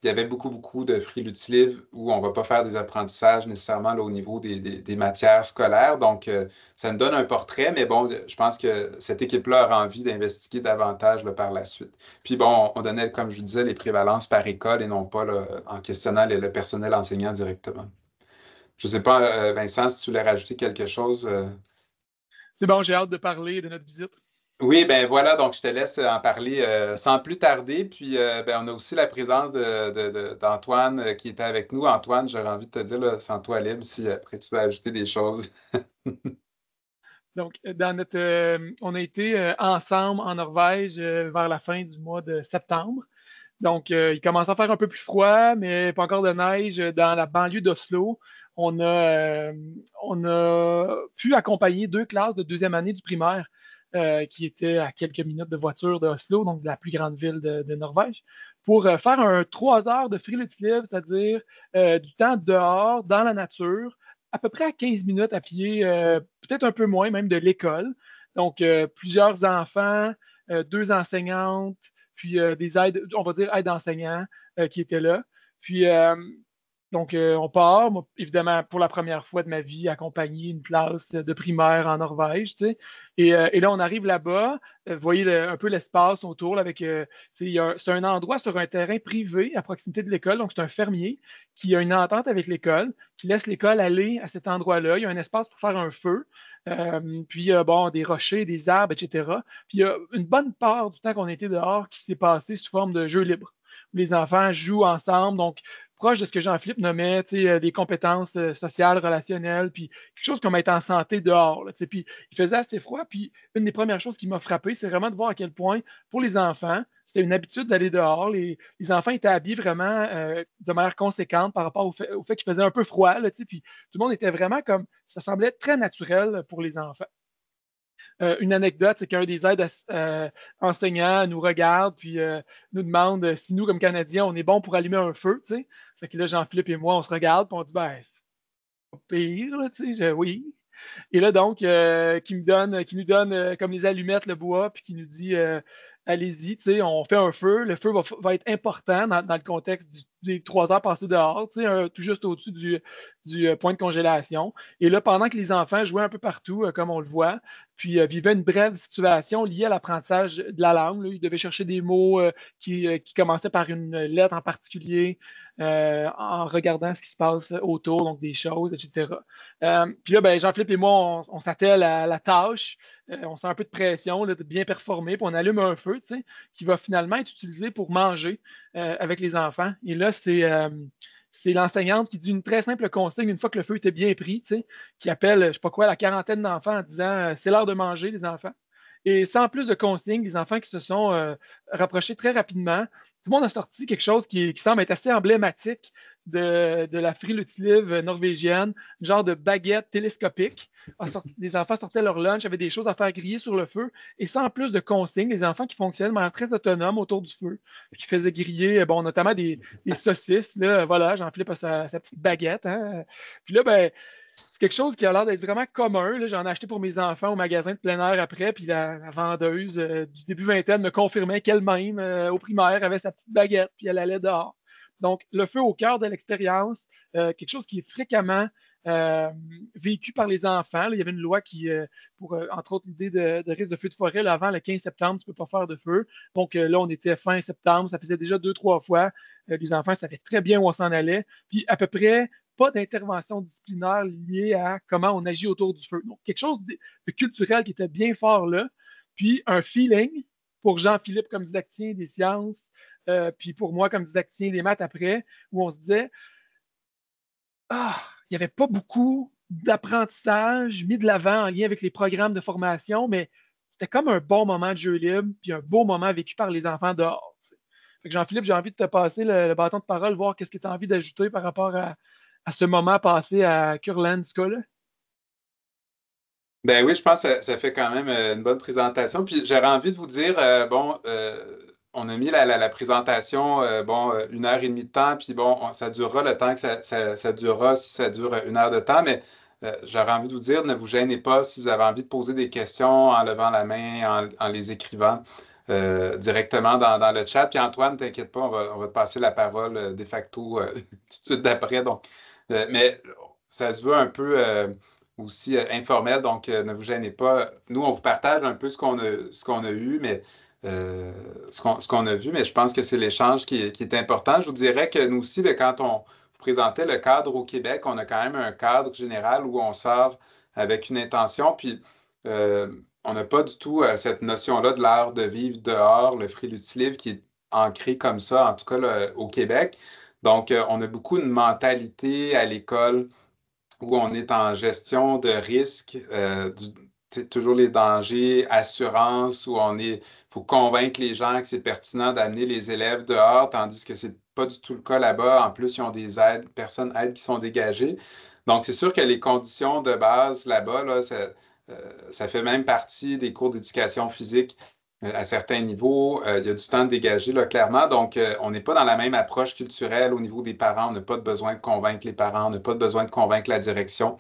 il y avait beaucoup, beaucoup de frilutives où on ne va pas faire des apprentissages nécessairement là, au niveau des matières scolaires. Donc, ça nous donne un portrait, mais bon, je pense que cette équipe-là aura envie d'investiguer davantage là, par la suite. Puis bon, on donnait, comme je vous disais, les prévalences par école et non pas là, en questionnant le personnel enseignant directement. Je ne sais pas, Vincent, si tu voulais rajouter quelque chose. C'est bon, j'ai hâte de parler de notre visite. Oui, ben voilà, donc je te laisse en parler sans plus tarder. Puis ben, on a aussi la présence d'Antoine qui était avec nous. Antoine, j'aurais envie de te dire, là, sens-toi libre si après tu veux ajouter des choses. Donc, on a été ensemble en Norvège vers la fin du mois de septembre. Donc, il commence à faire un peu plus froid, mais pas encore de neige dans la banlieue d'Oslo. On a pu accompagner deux classes de deuxième année du primaire qui étaient à quelques minutes de voiture d'Oslo, donc de la plus grande ville de Norvège, pour faire un 3 heures de freeletive, c'est-à-dire du temps dehors, dans la nature, à peu près à 15 minutes à pied, peut-être un peu moins même de l'école. Donc, plusieurs enfants, deux enseignantes, puis des aides, on va dire aides enseignants qui étaient là. Puis, donc, on part, moi, évidemment, pour la première fois de ma vie, accompagner une classe de primaire en Norvège, tu sais. Et là, on arrive là-bas, vous voyez un peu l'espace autour, là, avec, c'est un endroit sur un terrain privé à proximité de l'école, donc c'est un fermier qui a une entente avec l'école, qui laisse l'école aller à cet endroit-là. Il y a un espace pour faire un feu, puis il y a bon, des rochers, des arbres, etc. Puis il y a une bonne part du temps qu'on était dehors qui s'est passé sous forme de jeu libre où les enfants jouent ensemble. Donc, proche de ce que Jean-Philippe nommait, des compétences sociales, relationnelles, puis quelque chose comme être en santé dehors. Là, puis il faisait assez froid. Puis une des premières choses qui m'a frappé, c'est vraiment de voir à quel point, pour les enfants, c'était une habitude d'aller dehors. Les enfants étaient habillés vraiment de manière conséquente par rapport au fait qu'il faisait un peu froid. Là, puis tout le monde était vraiment comme. Ça semblait très naturel pour les enfants. Une anecdote, c'est qu'un des aides enseignants nous regarde puis nous demande si nous, comme Canadiens, on est bon pour allumer un feu. C'est que là, Jean-Philippe et moi, on se regarde puis on dit ben, pas pire, là, oui. Et là, donc, qui nous donne comme les allumettes, le bois, puis qui nous dit allez-y, on fait un feu. Le feu va être important dans le contexte des 3 heures passées dehors, tout juste au-dessus du point de congélation. Et là, pendant que les enfants jouaient un peu partout, comme on le voit, puis vivaient une brève situation liée à l'apprentissage de la langue. Là, ils devaient chercher des mots qui commençaient par une lettre en particulier, en regardant ce qui se passe autour, donc des choses, etc. Puis là, ben, Jean-Philippe et moi, on s'attelle à la tâche. On sent un peu de pression là, de bien performer, puis on allume un feu qui va finalement être utilisé pour manger avec les enfants. Et là, c'est l'enseignante qui dit une très simple consigne une fois que le feu était bien pris, qui appelle, je ne sais pas quoi, la quarantaine d'enfants en disant c'est l'heure de manger, les enfants. Et sans plus de consignes, les enfants qui se sont rapprochés très rapidement, tout le monde a sorti quelque chose qui semble être assez emblématique de la frilutilive norvégienne, une genre de baguette télescopique. Les enfants sortaient leur lunch, avaient des choses à faire griller sur le feu, et sans plus de consignes, les enfants qui fonctionnaient de manière très autonome autour du feu, qui faisaient griller, bon, notamment des saucisses. Là, voilà, Jean-Philippe a sa petite baguette. Hein. Puis là, ben, c'est quelque chose qui a l'air d'être vraiment commun. Là. J'en ai acheté pour mes enfants au magasin de plein air après, puis la vendeuse du début vingtaine me confirmait qu'elle-même, au primaire, avait sa petite baguette, puis elle allait dehors. Donc, le feu au cœur de l'expérience, quelque chose qui est fréquemment vécu par les enfants. Là, il y avait une loi qui, pour, entre autres, l'idée de risque de feu de forêt, là, avant le 15 septembre, tu ne peux pas faire de feu. Donc, là, on était fin septembre, ça faisait déjà 2, 3 fois. Les enfants savaient très bien où on s'en allait. Puis, à peu près, pas d'intervention disciplinaire liée à comment on agit autour du feu. Donc, quelque chose de culturel qui était bien fort là. Puis, un feeling pour Jean-Philippe comme didactien des sciences, puis pour moi comme didactien des maths après, où on se disait, il n'y avait pas beaucoup d'apprentissage mis de l'avant en lien avec les programmes de formation, mais c'était comme un bon moment de jeu libre, puis un beau moment vécu par les enfants dehors. Fait que Jean-Philippe, j'ai envie de te passer le bâton de parole, voir qu'est-ce que tu as envie d'ajouter par rapport à ce moment passé à Kurlandska. Ben oui, je pense que ça fait quand même une bonne présentation. Puis j'aurais envie de vous dire, on a mis la présentation, 1 heure et demie de temps, puis bon, ça durera le temps que ça durera, si ça dure 1 heure de temps, mais j'aurais envie de vous dire, ne vous gênez pas si vous avez envie de poser des questions en levant la main, en les écrivant directement dans le chat. Puis Antoine, ne t'inquiète pas, on va te passer la parole de facto tout de suite d'après. Donc, mais ça se veut un peu aussi informel, donc ne vous gênez pas. Nous, on vous partage un peu ce qu'on a eu, mais ce qu'on a vu, mais je pense que c'est l'échange qui est important. Je vous dirais que nous aussi, quand on vous présentait le cadre au Québec, on a quand même un cadre général où on sort avec une intention, puis on n'a pas du tout cette notion-là de l'art de vivre dehors, le frilutilive qui est ancré comme ça, en tout cas là, au Québec. Donc, on a beaucoup une mentalité à l'école où on est en gestion de risque, toujours les dangers, assurance, où faut convaincre les gens que c'est pertinent d'amener les élèves dehors, tandis que c'est pas du tout le cas là-bas. En plus, ils ont des personnes aides qui sont dégagées. Donc, c'est sûr que les conditions de base là-bas, là, ça fait même partie des cours d'éducation physique à certains niveaux. Il y a du temps de dégager, là, clairement. Donc, on n'est pas dans la même approche culturelle au niveau des parents. On n'a pas de besoin de convaincre les parents. On n'a pas de besoin de convaincre la direction.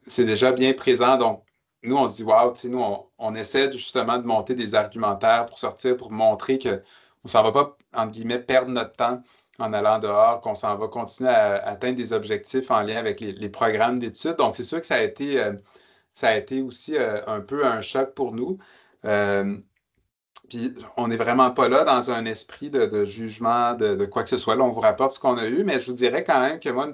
C'est déjà bien présent. Donc, nous, on se dit, wow, nous, on essaie justement de monter des argumentaires pour sortir, pour montrer qu'on ne s'en va pas, entre guillemets, perdre notre temps en allant dehors, qu'on s'en va continuer à atteindre des objectifs en lien avec les programmes d'études. Donc, c'est sûr que ça a été aussi un peu un choc pour nous. Puis on n'est vraiment pas là dans un esprit de jugement de quoi que ce soit. Là, on vous rapporte ce qu'on a eu, mais je vous dirais quand même que moi,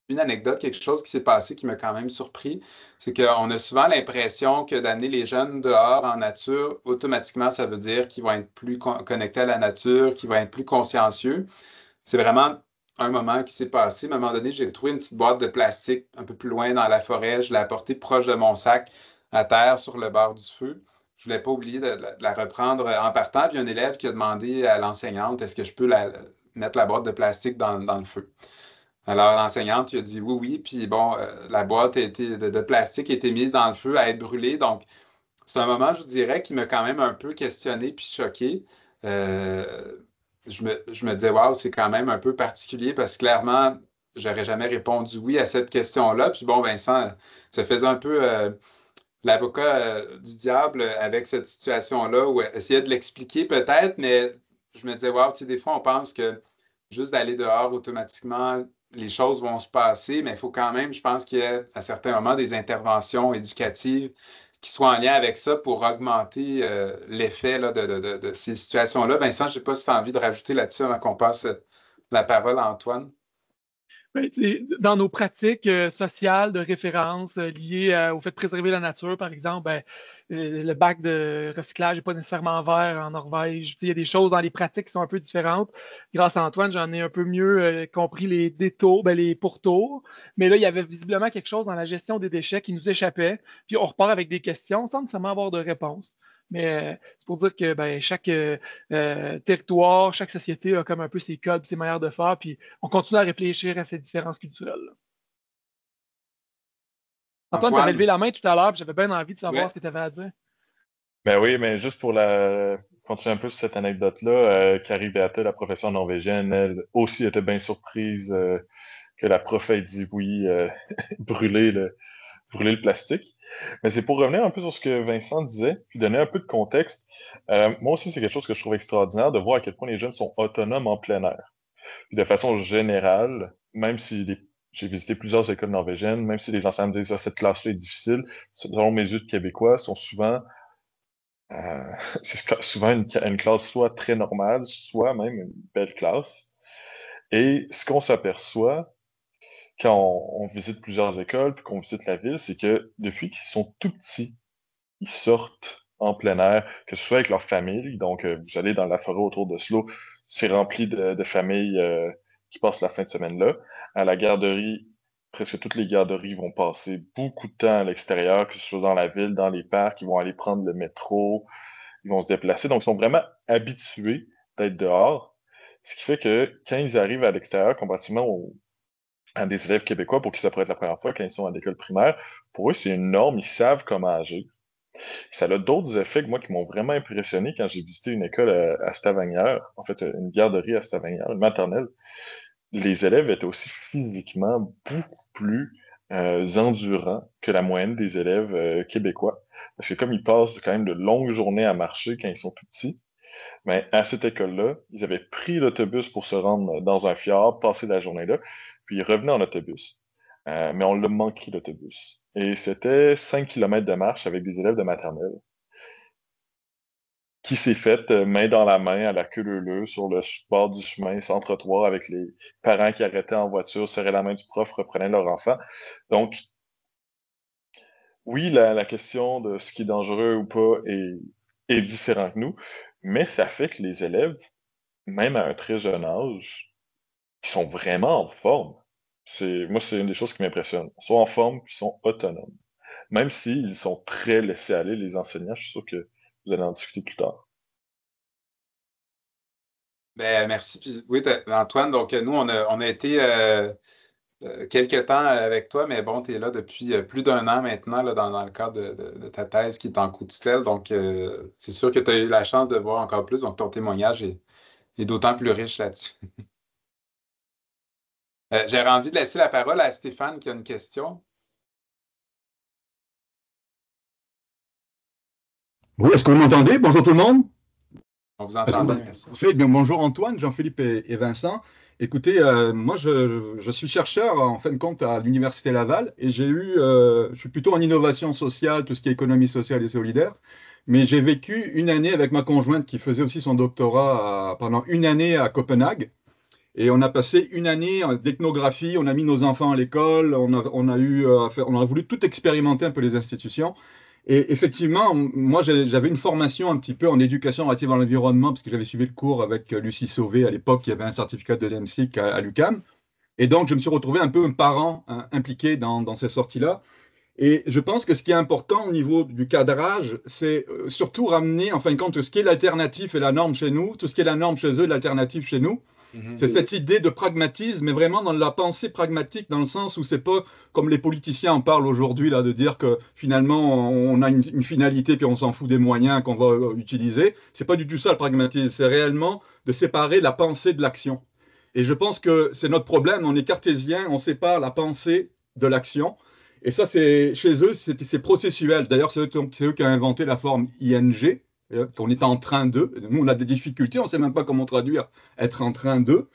une anecdote, quelque chose qui s'est passé qui m'a quand même surpris, c'est qu'on a souvent l'impression que d'amener les jeunes dehors en nature, automatiquement, ça veut dire qu'ils vont être plus connectés à la nature, qu'ils vont être plus consciencieux. C'est vraiment un moment qui s'est passé. À un moment donné, j'ai trouvé une petite boîte de plastique un peu plus loin dans la forêt. Je l'ai apportée proche de mon sac à terre sur le bord du feu. Je ne voulais pas oublier de la reprendre en partant. Puis un élève qui a demandé à l'enseignante, est-ce que je peux mettre la boîte de plastique dans le feu? Alors, l'enseignante lui a dit oui, oui. Puis bon, la boîte de plastique a été mise dans le feu à être brûlée. Donc, c'est un moment, je vous dirais, qui m'a quand même un peu questionné puis choqué. Euh, je me disais, waouh, c'est quand même un peu particulier parce que clairement, j'aurais jamais répondu oui à cette question-là. Puis bon, Vincent se faisait un peu l'avocat du diable avec cette situation-là, ou essayer de l'expliquer peut-être, mais je me disais, waouh, tu sais, des fois, on pense que juste d'aller dehors, automatiquement, les choses vont se passer, mais il faut quand même, je pense qu'il y ait à certains moments des interventions éducatives qui soient en lien avec ça pour augmenter l'effet là, de ces situations-là. Vincent, je ne sais pas si tu as envie de rajouter là-dessus avant qu'on passe la parole à Antoine. Ben, dans nos pratiques sociales de référence liées au fait de préserver la nature, par exemple, ben, le bac de recyclage n'est pas nécessairement vert en Norvège. Il y a des choses dans les pratiques qui sont un peu différentes. Grâce à Antoine, j'en ai un peu mieux compris les détours, ben, les pourtours. Mais là, il y avait visiblement quelque chose dans la gestion des déchets qui nous échappait. Puis on repart avec des questions sans nécessairement avoir de réponse. Mais c'est pour dire que ben, chaque territoire, chaque société a comme un peu ses codes, ses manières de faire, puis on continue à réfléchir à ces différences culturelles. Antoine, tu avais levé Antoine, la main tout à l'heure, puis j'avais bien envie de oui. savoir ce que tu avais à dire. Ben oui, mais juste pour continuer un peu sur cette anecdote-là, Carrie Beata, la professeure norvégienne, elle aussi était bien surprise que la prof ait dit oui, brûler le plastique. Mais c'est pour revenir un peu sur ce que Vincent disait, puis donner un peu de contexte. Moi aussi, c'est quelque chose que je trouve extraordinaire de voir à quel point les jeunes sont autonomes en plein air. Puis de façon générale, même si j'ai visité plusieurs écoles norvégiennes, même si les enseignants me disent que cette classe-là est difficile, selon mes yeux de Québécois, sont souvent, c'est souvent une classe soit très normale, soit même une belle classe. Et ce qu'on s'aperçoit, quand on visite plusieurs écoles, puis qu'on visite la ville, c'est que depuis qu'ils sont tout petits, ils sortent en plein air, que ce soit avec leur famille. Donc, vous allez dans la forêt autour d'Oslo, c'est rempli de familles qui passent la fin de semaine là. À la garderie, presque toutes les garderies vont passer beaucoup de temps à l'extérieur, que ce soit dans la ville, dans les parcs, ils vont aller prendre le métro, ils vont se déplacer. Donc, ils sont vraiment habitués d'être dehors. Ce qui fait que quand ils arrivent à l'extérieur, comparativement à des élèves québécois pour qui ça pourrait être la première fois quand ils sont à l'école primaire, pour eux, c'est une norme, ils savent comment agir. Ça a d'autres effets que moi qui m'ont vraiment impressionné quand j'ai visité une école à Stavanger, en fait une garderie à Stavanger, une maternelle. Les élèves étaient aussi physiquement beaucoup plus endurants que la moyenne des élèves québécois. Parce que comme ils passent quand même de longues journées à marcher quand ils sont tout petits, mais à cette école-là, ils avaient pris l'autobus pour se rendre dans un fjord, passer la journée là, puis ils revenaient en autobus. Mais on l'a manqué l'autobus. Et c'était 5 kilomètres de marche avec des élèves de maternelle qui s'est fait main dans la main à la queue leu-leu sur le bord du chemin, sans trottoir, avec les parents qui arrêtaient en voiture, serraient la main du prof, reprenaient leur enfant. Donc, oui, la question de ce qui est dangereux ou pas est différent que nous, mais ça fait que les élèves, même à un très jeune âge, qui sont vraiment en forme. Moi, c'est une des choses qui m'impressionne. Ils sont en forme, puis ils sont autonomes. Même s'ils sont très laissés aller, les enseignants, je suis sûr que vous allez en discuter plus tard. Ben, merci. Puis, oui, Antoine, donc nous, on a été quelques temps avec toi, mais bon, tu es là depuis plus d'un an maintenant là, dans le cadre de ta thèse qui est en coup de tutelle. Donc, c'est sûr que tu as eu la chance de voir encore plus. Donc, ton témoignage est d'autant plus riche là-dessus. J'aurais envie de laisser la parole à Stéphane qui a une question. Oui, est-ce que vous m'entendez? Bonjour tout le monde. On vous entend bien, merci. Parfait. Bien, bonjour Antoine, Jean-Philippe et Vincent. Écoutez, moi je suis chercheur en fin de compte à l'Université Laval et je suis plutôt en innovation sociale, tout ce qui est économie sociale et solidaire. Mais j'ai vécu une année avec ma conjointe qui faisait aussi son doctorat pendant une année à Copenhague. Et on a passé une année d'ethnographie, on a mis nos enfants à l'école, on a voulu tout expérimenter un peu les institutions. Et effectivement, moi, j'avais une formation un petit peu en éducation relative à l'environnement, parce que j'avais suivi le cours avec Lucie Sauvé à l'époque, qui avait un certificat de deuxième cycle à l'UQAM. Et donc, je me suis retrouvé un peu un parent impliqué dans ces sorties-là. Et je pense que ce qui est important au niveau du cadrage, c'est surtout ramener, en fin de compte, ce qui est l'alternatif et la norme chez nous, tout ce qui est la norme chez eux, l'alternative chez nous. C'est cette idée de pragmatisme, mais vraiment dans la pensée pragmatique, dans le sens où c'est pas comme les politiciens en parlent aujourd'hui, là, de dire que finalement on a une finalité puis on s'en fout des moyens qu'on va utiliser. C'est pas du tout ça le pragmatisme, c'est réellement de séparer la pensée de l'action. Et je pense que c'est notre problème, on est cartésien, on sépare la pensée de l'action. Et ça, chez eux, c'est processuel. D'ailleurs, c'est eux qui ont inventé la forme ING, qu'on est en train de. Nous, on a des difficultés, on ne sait même pas comment traduire être en train de.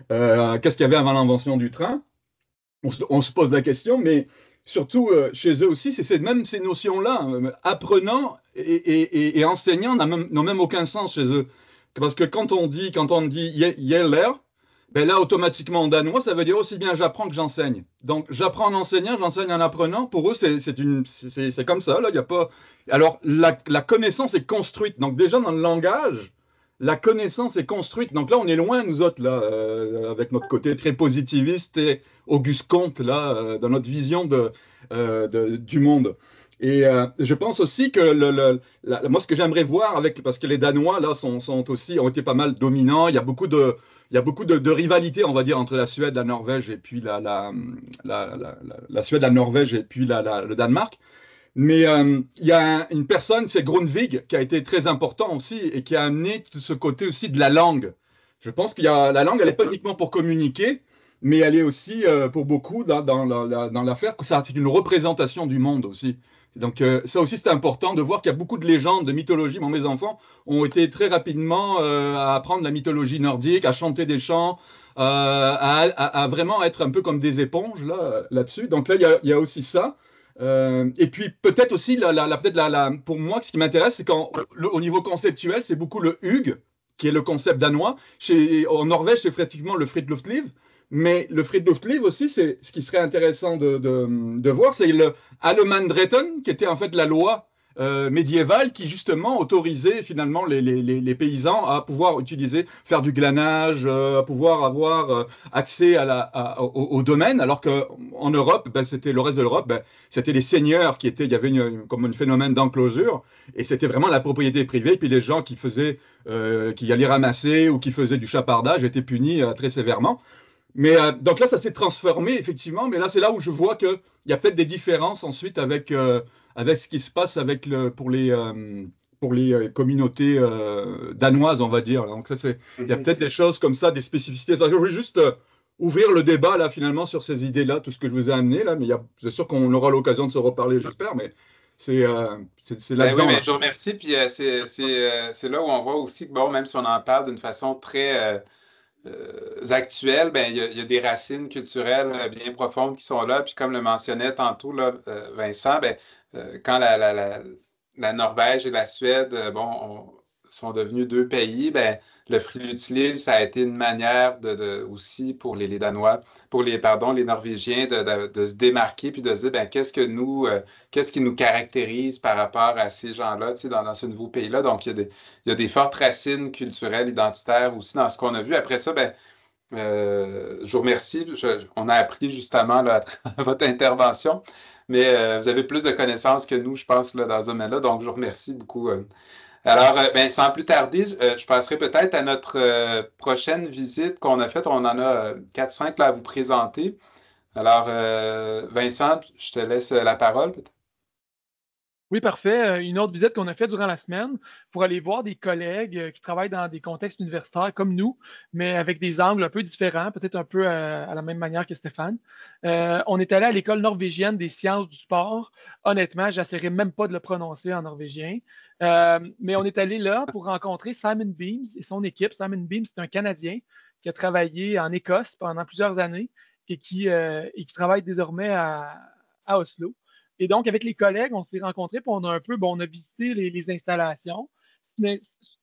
Qu'est-ce qu'il y avait avant l'invention du train? On se pose la question, mais surtout chez eux aussi, c'est même ces notions-là. Apprenant et enseignant n'ont même aucun sens chez eux. Parce que quand on dit Yeller, ben là, automatiquement en danois, ça veut dire aussi bien j'apprends que j'enseigne. Donc, j'apprends en enseignant, j'enseigne en apprenant. Pour eux, c'est comme ça. Là, y a pas... Alors, la connaissance est construite. Donc, déjà, dans le langage, la connaissance est construite. Donc là, on est loin, nous autres, là, avec notre côté très positiviste et Auguste Comte, là, dans notre vision du monde. Et je pense aussi que moi, ce que j'aimerais voir parce que les Danois, là, ont été pas mal dominants. Il y a beaucoup de rivalité, on va dire, entre la Suède, la Norvège et puis la Suède, la Norvège et puis le Danemark. Mais il y a une personne, c'est Grundtvig, qui a été très important aussi et qui a amené tout ce côté aussi de la langue. Je pense qu'il y a la langue, elle n'est pas uniquement pour communiquer, mais elle est aussi pour beaucoup dans l'affaire que ça c'est une représentation du monde aussi. Donc ça aussi c'est important de voir qu'il y a beaucoup de légendes, de mythologie. Mes enfants ont été très rapidement à apprendre la mythologie nordique, à chanter des chants, à vraiment être un peu comme des éponges là-dessus. Donc là il y a aussi ça. Et puis peut-être aussi, pour moi, ce qui m'intéresse, c'est au niveau conceptuel, c'est beaucoup le hug, qui est le concept danois. En Norvège, c'est effectivement le Fridtjof. Mais le Fridtjof aussi, c'est ce qui serait intéressant de voir, c'est le Allemannsretten, qui était en fait la loi médiévale qui justement autorisait finalement les paysans à pouvoir faire du glanage, à pouvoir avoir accès au domaine, alors qu'en Europe, c'était le reste de l'Europe, c'était les seigneurs il y avait comme un phénomène d'enclosure, et c'était vraiment la propriété privée, puis les gens qui allaient ramasser ou qui faisaient du chapardage étaient punis très sévèrement. Mais donc là, ça s'est transformé, effectivement, mais là, c'est là où je vois qu'il y a peut-être des différences ensuite avec ce qui se passe pour les communautés danoises, on va dire. Donc il y a peut-être des choses comme ça, des spécificités. Je voulais juste ouvrir le débat, là, finalement, sur ces idées-là, tout ce que je vous ai amené, là, mais c'est sûr qu'on aura l'occasion de se reparler, j'espère, mais c'est là-dedans. Oui, mais là. je vous remercie. Puis c'est là où on voit aussi que, bon, même si on en parle d'une façon très actuelle, il y a des racines culturelles bien profondes qui sont là. Puis comme le mentionnait tantôt là, Vincent, quand la Norvège et la Suède sont devenus deux pays, le Friluftsliv, ça a été une manière aussi pour les Danois, les Norvégiens, de se démarquer puis de se dire qu'est-ce qui nous caractérise par rapport à ces gens-là, tu sais, dans ce nouveau pays-là. Donc, il y a des fortes racines culturelles, identitaires aussi dans ce qu'on a vu. Après ça, je vous remercie. On a appris justement là, à votre intervention, mais vous avez plus de connaissances que nous, je pense, là, dans ce domaine-là. Donc, je vous remercie beaucoup. Alors, sans plus tarder, je passerai peut-être à notre prochaine visite qu'on a faite. On en a 4-5 là, à vous présenter. Alors, Vincent, je te laisse la parole. Peut-être. Oui, parfait. Une autre visite qu'on a faite durant la semaine pour aller voir des collègues qui travaillent dans des contextes universitaires comme nous, mais avec des angles un peu différents, peut-être un peu à la même manière que Stéphane. On est allé à l'école norvégienne des sciences du sport. Honnêtement, j'essaierai même pas de le prononcer en norvégien. Mais on est allé là pour rencontrer Simon Beams et son équipe. Simon Beams, c'est un Canadien qui a travaillé en Écosse pendant plusieurs années et qui travaille désormais à Oslo. Et donc, avec les collègues, on s'est rencontrés, puis on a visité les installations.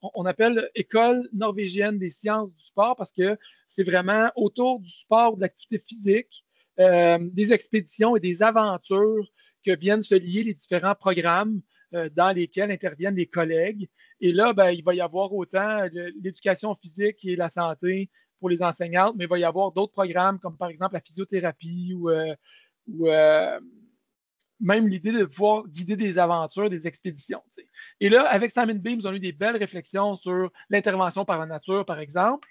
on appelle École norvégienne des sciences du sport parce que c'est vraiment autour du sport, de l'activité physique, des expéditions et des aventures que viennent se lier les différents programmes dans lesquels interviennent les collègues. Et là, ben, il va y avoir autant l'éducation physique et la santé pour les enseignantes, mais il va y avoir d'autres programmes comme par exemple la physiothérapie ou même l'idée de pouvoir guider des aventures, des expéditions. T'sais. Et là, avec Simon Beams, on a eu des belles réflexions sur l'intervention par la nature, par exemple,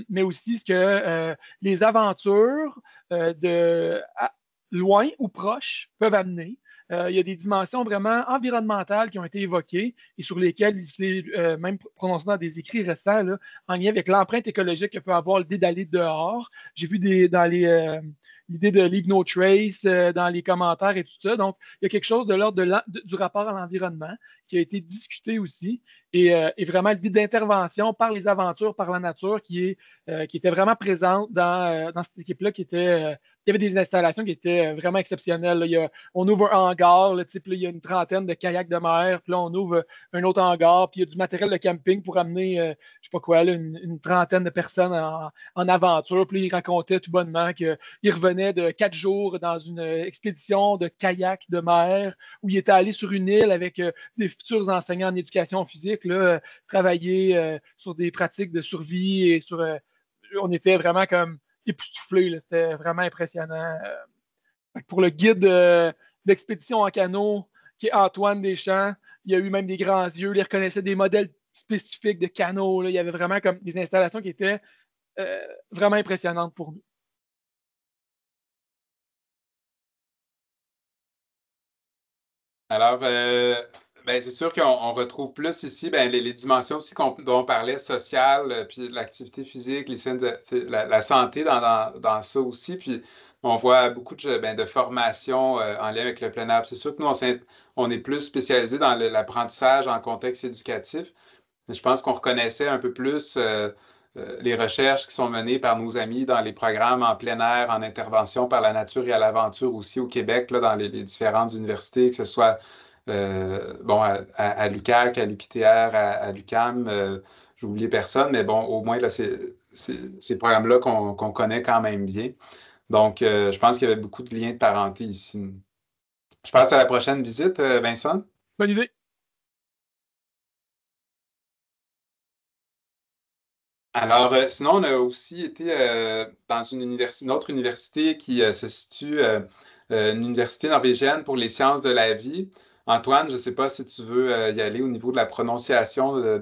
mais aussi ce que les aventures loin ou proches peuvent amener. Il y a des dimensions vraiment environnementales qui ont été évoquées et sur lesquelles il s'est même prononcé dans des écrits récents là, en lien avec l'empreinte écologique que peut avoir l'idée d'aller dehors. J'ai vu dans l'idée de Leave No Trace dans les commentaires et tout ça. Donc, il y a quelque chose de l'ordre du rapport à l'environnement qui a été discuté aussi et vraiment l'idée d'intervention par les aventures, par la nature qui était vraiment présente dans cette équipe-là il y avait des installations qui étaient vraiment exceptionnelles. Là. On ouvre un hangar, là, là, il y a une trentaine de kayaks de mer, puis là, on ouvre un autre hangar, puis il y a du matériel de camping pour amener, je ne sais pas quoi, là, une trentaine de personnes en aventure. Puis là, il racontait tout bonnement qu'il revenait de 4 jours dans une expédition de kayak de mer où il était allé sur une île avec des futurs enseignants en éducation physique, là, travailler sur des pratiques de survie et on était vraiment comme époustouflés. C'était vraiment impressionnant. Pour le guide d'expédition en canot, qui est Antoine Deschamps, il y a eu même des grands yeux. Il reconnaissait des modèles spécifiques de canot. Là. Il y avait vraiment comme des installations qui étaient vraiment impressionnantes pour nous. Alors, ben, c'est sûr qu'on retrouve plus ici ben, les dimensions aussi dont on parlait, sociales, puis l'activité physique, la santé dans ça aussi. Puis on voit beaucoup de formations en lien avec le plein air. C'est sûr que nous, on est plus spécialisé dans l'apprentissage en contexte éducatif. Mais je pense qu'on reconnaissait un peu plus les recherches qui sont menées par nos amis dans les programmes en plein air, en intervention par la nature et à l'aventure aussi au Québec, là, dans les différentes universités, que ce soit bon, à l'UQAC, à l'UQTR, à l'UQAM, j'ai oublié personne, mais bon, au moins, là, c'est ces programmes-là qu'on connaît quand même bien. Donc, je pense qu'il y avait beaucoup de liens de parenté ici. Je passe à la prochaine visite, Vincent. Bonne idée. Alors, sinon, on a aussi été dans une autre université qui se situe, une université norvégienne pour les sciences de la vie. Antoine, je ne sais pas si tu veux y aller au niveau de la prononciation de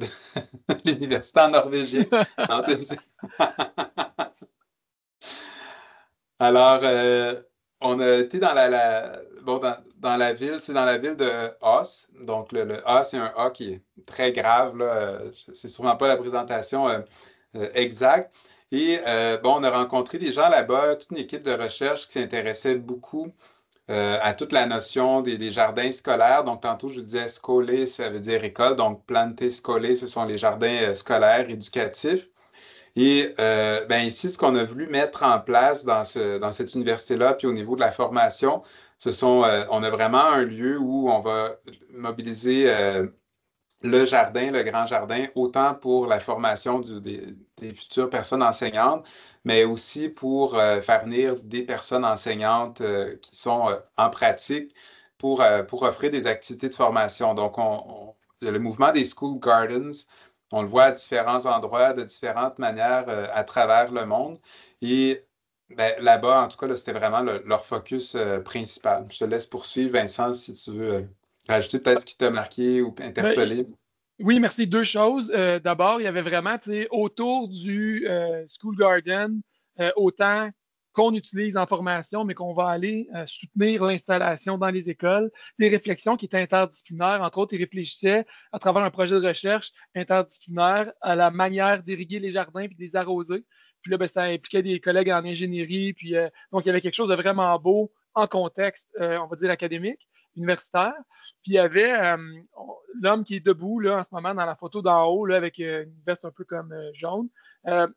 l'université en norvégien. Non, Alors, on a été bon, dans la ville, c'est dans la ville de Os. Donc, le A, c'est un A qui est très grave, là. C'est sûrement pas la présentation exacte. Et bon, on a rencontré des gens là-bas, toute une équipe de recherche qui s'intéressait beaucoup à toute la notion des jardins scolaires. Donc, tantôt, je vous disais scolé, ça veut dire école. Donc, planté scolé, ce sont les jardins scolaires éducatifs. Et ben ici, ce qu'on a voulu mettre en place dans cette université-là, puis au niveau de la formation, on a vraiment un lieu où on va mobiliser le jardin, le grand jardin, autant pour la formation des futures personnes enseignantes, mais aussi pour faire venir des personnes enseignantes qui sont en pratique pour offrir des activités de formation. Donc, il y a le mouvement des School Gardens. On le voit à différents endroits, de différentes manières à travers le monde. Et ben, là-bas, en tout cas, là, c'était vraiment leur focus principal. Je te laisse poursuivre, Vincent, si tu veux rajouter peut-être ce qui t'a marqué ou interpellé. Oui, merci. 2 choses. D'abord, il y avait vraiment autour du School Garden, autant qu'on utilise en formation, mais qu'on va aller soutenir l'installation dans les écoles, des réflexions qui étaient interdisciplinaires. Entre autres, ils réfléchissaient à travers un projet de recherche interdisciplinaire à la manière d'irriguer les jardins et de les arroser. Puis là, ben, ça impliquait des collègues en ingénierie. Puis, donc, il y avait quelque chose de vraiment beau en contexte, on va dire, académique, universitaire. Puis il y avait l'homme qui est debout là, en ce moment dans la photo d'en haut là, avec une veste un peu comme jaune,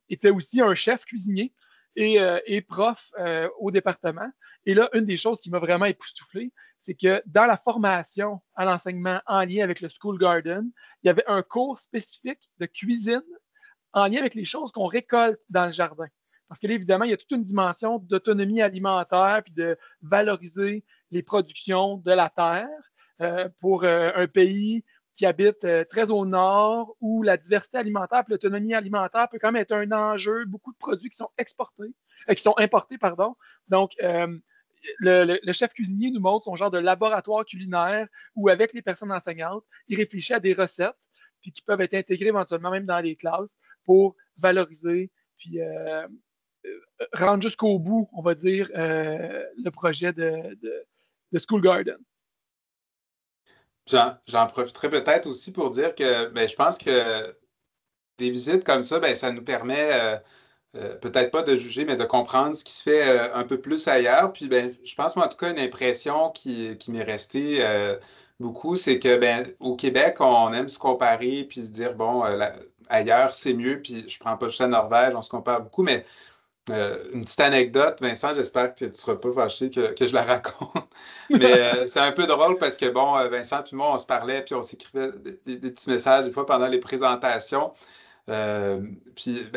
était aussi un chef cuisinier. et prof au département. Et là, une des choses qui m'a vraiment époustouflé, c'est que dans la formation à l'enseignement en lien avec le School Garden, il y avait un cours spécifique de cuisine en lien avec les choses qu'on récolte dans le jardin. Parce que là, évidemment, il y a toute une dimension d'autonomie alimentaire puis de valoriser les productions de la terre pour un pays qui habite très au nord, où la diversité alimentaire et l'autonomie alimentaire peut quand même être un enjeu. Beaucoup de produits qui sont exportés, qui sont importés, pardon. Donc, le chef cuisinier nous montre son genre de laboratoire culinaire où, avec les personnes enseignantes, il réfléchit à des recettes puis qui peuvent être intégrées éventuellement même dans les classes pour valoriser puis rendre jusqu'au bout, on va dire, le projet de School Garden. J'en profiterai peut-être aussi pour dire que je pense que des visites comme ça, ça nous permet peut-être pas de juger, mais de comprendre ce qui se fait un peu plus ailleurs. Puis je pense, moi, en tout cas, une impression qui m'est restée beaucoup, c'est que au Québec, on aime se comparer puis se dire, bon, ailleurs, c'est mieux. Puis je prends pas juste la Norvège, on se compare beaucoup, mais une petite anecdote, Vincent, j'espère que tu ne seras pas fâché que je la raconte. Mais c'est un peu drôle parce que, bon, Vincent puis moi, on se parlait puis on s'écrivait des petits messages des fois pendant les présentations. Puis,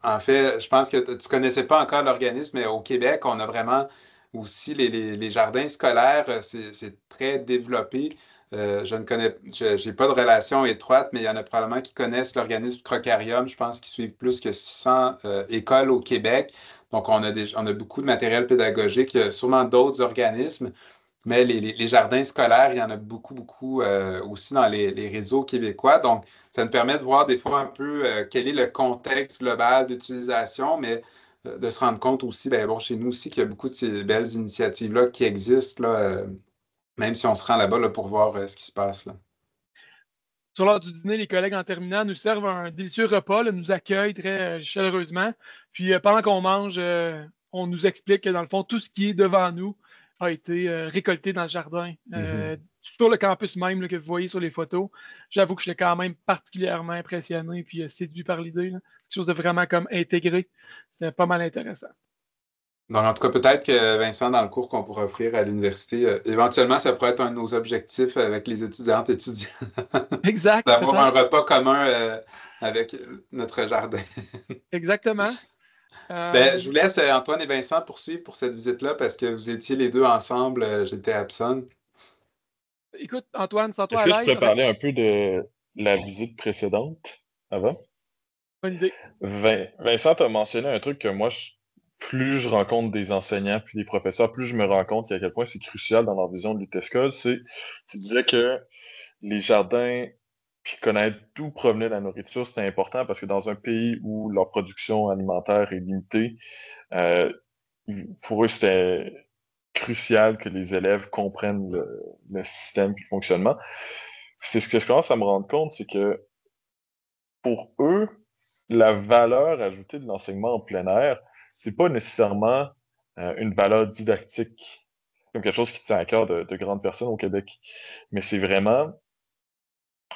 en fait, je pense que tu ne connaissais pas encore l'organisme, mais au Québec, on a vraiment aussi les jardins scolaires, c'est très développé. Je ne connais, j'ai pas de relation étroite, mais il y en a probablement qui connaissent l'organisme Crocarium. Je pense qu'ils suivent plus que 600 écoles au Québec. Donc, on a beaucoup de matériel pédagogique. Il y a sûrement d'autres organismes. Mais les jardins scolaires, il y en a beaucoup, beaucoup aussi dans les réseaux québécois. Donc, ça nous permet de voir des fois un peu quel est le contexte global d'utilisation, mais de se rendre compte aussi, chez nous aussi, qu'il y a beaucoup de ces belles initiatives-là qui existent, là, même si on se rend là-bas là, pour voir ce qui se passe. Là. Sur l'heure du dîner, les collègues en terminant nous servent un délicieux repas, là, nous accueillent très chaleureusement. Puis pendant qu'on mange, on nous explique que dans le fond, tout ce qui est devant nous a été récolté dans le jardin, sur le campus même là, que vous voyez sur les photos. J'avoue que je suis quand même particulièrement impressionné puis séduit par l'idée. Quelque chose de vraiment comme intégré. C'était pas mal intéressant. Donc, en tout cas, peut-être que Vincent, dans le cours qu'on pourra offrir à l'université, éventuellement, ça pourrait être un de nos objectifs avec les étudiantes et étudiants. Exact. D'avoir un repas commun avec notre jardin. Exactement. Je vous laisse, Antoine et Vincent, poursuivre pour cette visite-là parce que vous étiez les deux ensemble. J'étais absent. Écoute, Antoine, sens-toi Est-ce à que je l'aise. peux parler un peu de la visite précédente avant? Bonne idée. Vincent a mentionné un truc que moi, plus je rencontre des enseignants puis des professeurs, plus je me rends compte à quel point c'est crucial dans leur vision de l'UTESCOL. Tu disais que les jardins, puis connaître d'où provenait la nourriture, c'était important parce que dans un pays où leur production alimentaire est limitée, pour eux, c'était crucial que les élèves comprennent le système et le fonctionnement. C'est ce que je commence à me rendre compte, c'est que pour eux, la valeur ajoutée de l'enseignement en plein air, c'est pas nécessairement une valeur didactique, comme quelque chose qui tient à cœur de grandes personnes au Québec, mais c'est vraiment,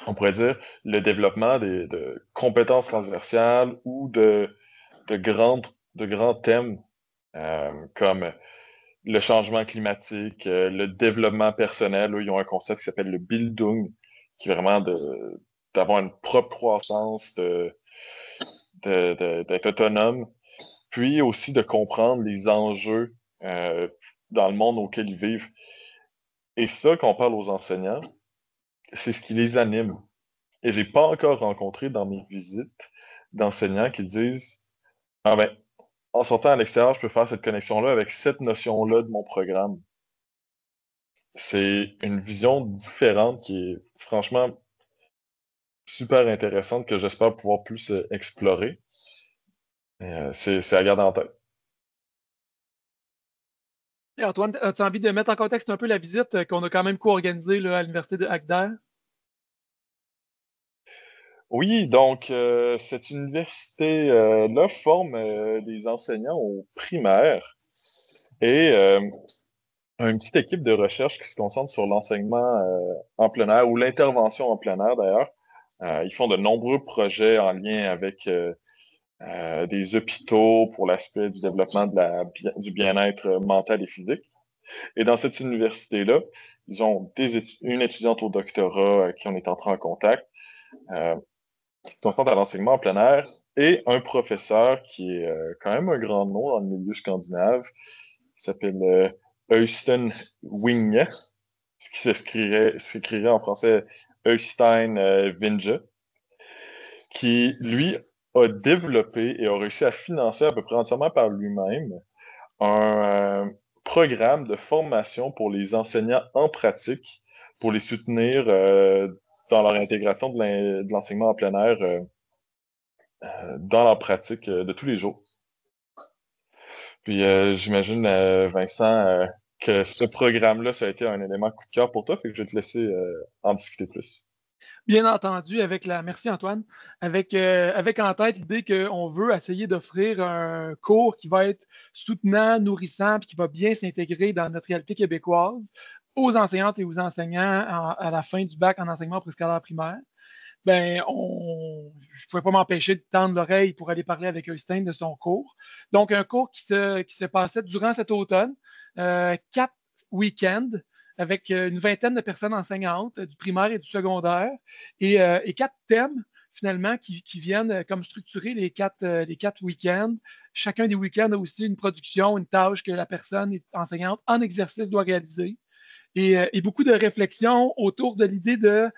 on pourrait dire, le développement de compétences transversales ou de grands thèmes comme le changement climatique, le développement personnel. Eux, ils ont un concept qui s'appelle le Bildung, qui est vraiment d'avoir une propre croissance, d'être autonome, puis aussi de comprendre les enjeux dans le monde auquel ils vivent. Et ça, quand on parle aux enseignants, c'est ce qui les anime. Et j'ai pas encore rencontré dans mes visites d'enseignants qui disent ah ben, en sortant à l'extérieur, je peux faire cette connexion-là avec cette notion-là de mon programme. C'est une vision différente qui est franchement super intéressante que j'espère pouvoir plus explorer. C'est à garder en tête. Et Antoine, as-tu envie de mettre en contexte un peu la visite qu'on a quand même co-organisée là, à l'Université de Agder? Oui, donc cette université-là forme des enseignants au primaire et une petite équipe de recherche qui se concentre sur l'enseignement en plein air ou l'intervention en plein air d'ailleurs. Ils font de nombreux projets en lien avec des hôpitaux pour l'aspect du développement du bien-être mental et physique. Et dans cette université-là, ils ont une étudiante au doctorat qui on est entré en contact, qui confronte à l'enseignement en plein air, et un professeur qui est quand même un grand nom dans le milieu scandinave, qui s'appelle Øystein Winge, ce qui s'écrirait en français Øystein Winge, qui, lui, a développé et a réussi à financer à peu près entièrement par lui-même un programme de formation pour les enseignants en pratique, pour les soutenir dans leur intégration de l'enseignement en plein air dans leur pratique de tous les jours. Puis j'imagine, Vincent, que ce programme-là, ça a été un élément coup de cœur pour toi, fait que je vais te laisser en discuter plus. Bien entendu, merci Antoine, avec en tête l'idée qu'on veut essayer d'offrir un cours qui va être soutenant, nourrissant, puis qui va bien s'intégrer dans notre réalité québécoise aux enseignantes et aux enseignants à la fin du bac en enseignement préscolaire primaire. Je ne pouvais pas m'empêcher de tendre l'oreille pour aller parler avec Øystein de son cours. Donc, un cours qui se passait durant cet automne, 4 week-ends, avec une vingtaine de personnes enseignantes du primaire et du secondaire, et 4 thèmes, finalement, qui viennent comme structurer les quatre week-ends. Chacun des week-ends a aussi une production, une tâche que la personne enseignante en exercice doit réaliser. Et beaucoup de réflexions autour de l'idée de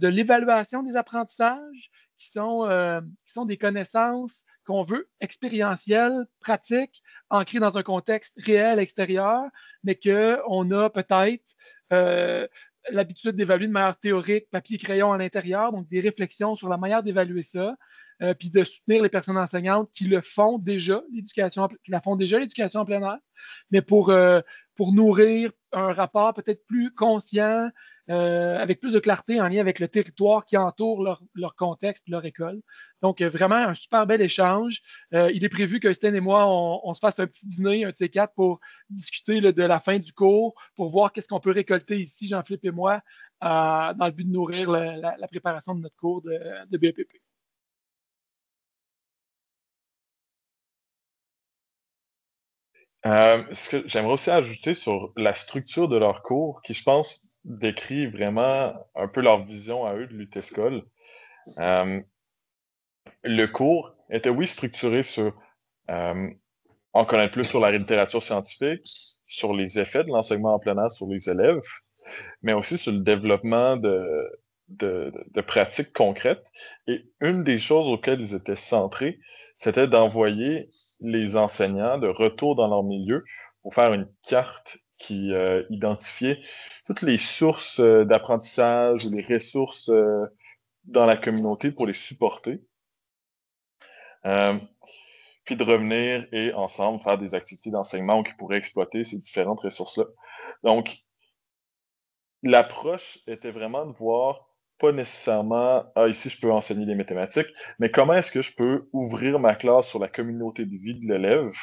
l'évaluation des apprentissages, qui sont des connaissances qu'on veut expérientielles, pratiques, ancrées dans un contexte réel extérieur, mais qu'on a peut-être l'habitude d'évaluer de manière théorique, papier-crayon à l'intérieur, donc des réflexions sur la manière d'évaluer ça, puis de soutenir les personnes enseignantes qui le font déjà, l'éducation en plein air, mais pour nourrir un rapport peut-être plus conscient, avec plus de clarté en lien avec le territoire qui entoure leur contexte, leur école. Donc, vraiment, un super bel échange. Il est prévu que Øystein et moi, on se fasse un petit dîner, un de ces quatre, pour discuter de la fin du cours, pour voir qu'est-ce qu'on peut récolter ici, Jean-Philippe et moi, dans le but de nourrir la préparation de notre cours de BEPP. Ce que j'aimerais aussi ajouter sur la structure de leur cours, qui je pense décrit vraiment un peu leur vision à eux de l'UTESCOL. Le cours était, oui, structuré sur en connaître plus sur la littérature scientifique, sur les effets de l'enseignement en plein air sur les élèves, mais aussi sur le développement de pratiques concrètes. Et une des choses auxquelles ils étaient centrés, c'était d'envoyer les enseignants de retour dans leur milieu pour faire une carte qui identifiait toutes les sources d'apprentissage ou les ressources dans la communauté pour les supporter. Puis de revenir et ensemble faire des activités d'enseignement qui pourraient exploiter ces différentes ressources-là. Donc, l'approche était vraiment de voir pas nécessairement ici je peux enseigner des mathématiques, mais comment est-ce que je peux ouvrir ma classe sur la communauté de vie de l'élève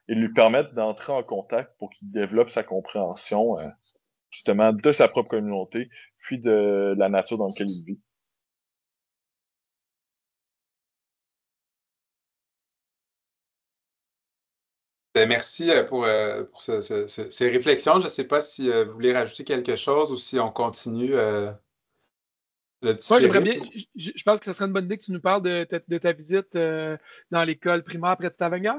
et lui permettre d'entrer en contact pour qu'il développe sa compréhension justement de sa propre communauté, puis de la nature dans laquelle il vit. Merci pour ces réflexions. Je ne sais pas si vous voulez rajouter quelque chose ou si on continue le petit Moi, j'aimerais bien, périple. je pense que ce serait une bonne idée que tu nous parles de ta visite dans l'école primaire près de Stavanger.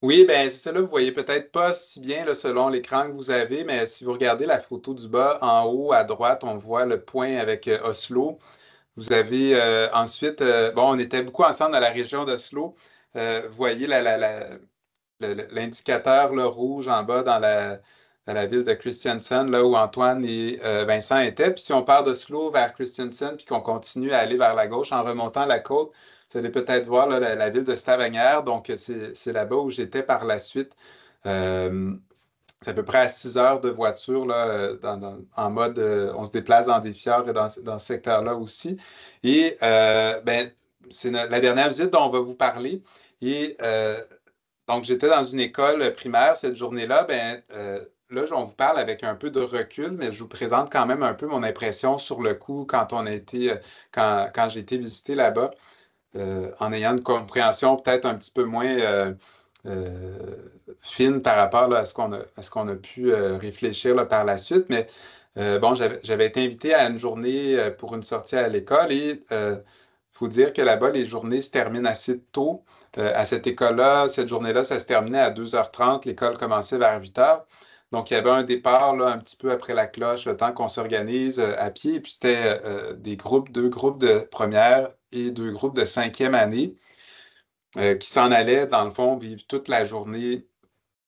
Oui, ben c'est ça là, vous voyez peut-être pas si bien là, selon l'écran que vous avez, mais si vous regardez la photo du bas, en haut à droite, on voit le point avec Oslo. Vous avez ensuite, bon, on était beaucoup ensemble dans la région d'Oslo. Vous voyez l'indicateur là, rouge en bas dans la ville de Kristiansand, là où Antoine et Vincent étaient. Puis si on part d'Oslo vers Kristiansand, puis qu'on continue à aller vers la gauche en remontant la côte, vous allez peut-être voir là, la ville de Stavanger. Donc, c'est là-bas où j'étais par la suite. C'est à peu près à 6 heures de voiture là, en mode on se déplace dans des fjords et dans ce secteur-là aussi. Et ben, c'est la dernière visite dont on va vous parler. Et donc, j'étais dans une école primaire cette journée-là. Ben, là, on vous parle avec un peu de recul, mais je vous présente quand même un peu mon impression sur le coup quand on a été, quand j'ai été visité là-bas. en ayant une compréhension peut-être un petit peu moins euh, fine par rapport là, à ce qu'on a pu réfléchir là, par la suite. Mais bon, j'avais été invité à une journée pour une sortie à l'école et faut dire que là-bas, les journées se terminent assez tôt. À cette école-là, cette journée-là, ça se terminait à 2h30. L'école commençait vers 8h. Donc, il y avait un départ là, un petit peu après la cloche, le temps qu'on s'organise à pied. Et puis, c'était deux groupes de première et deux groupes de cinquième année qui s'en allaient, dans le fond, vivre toute la journée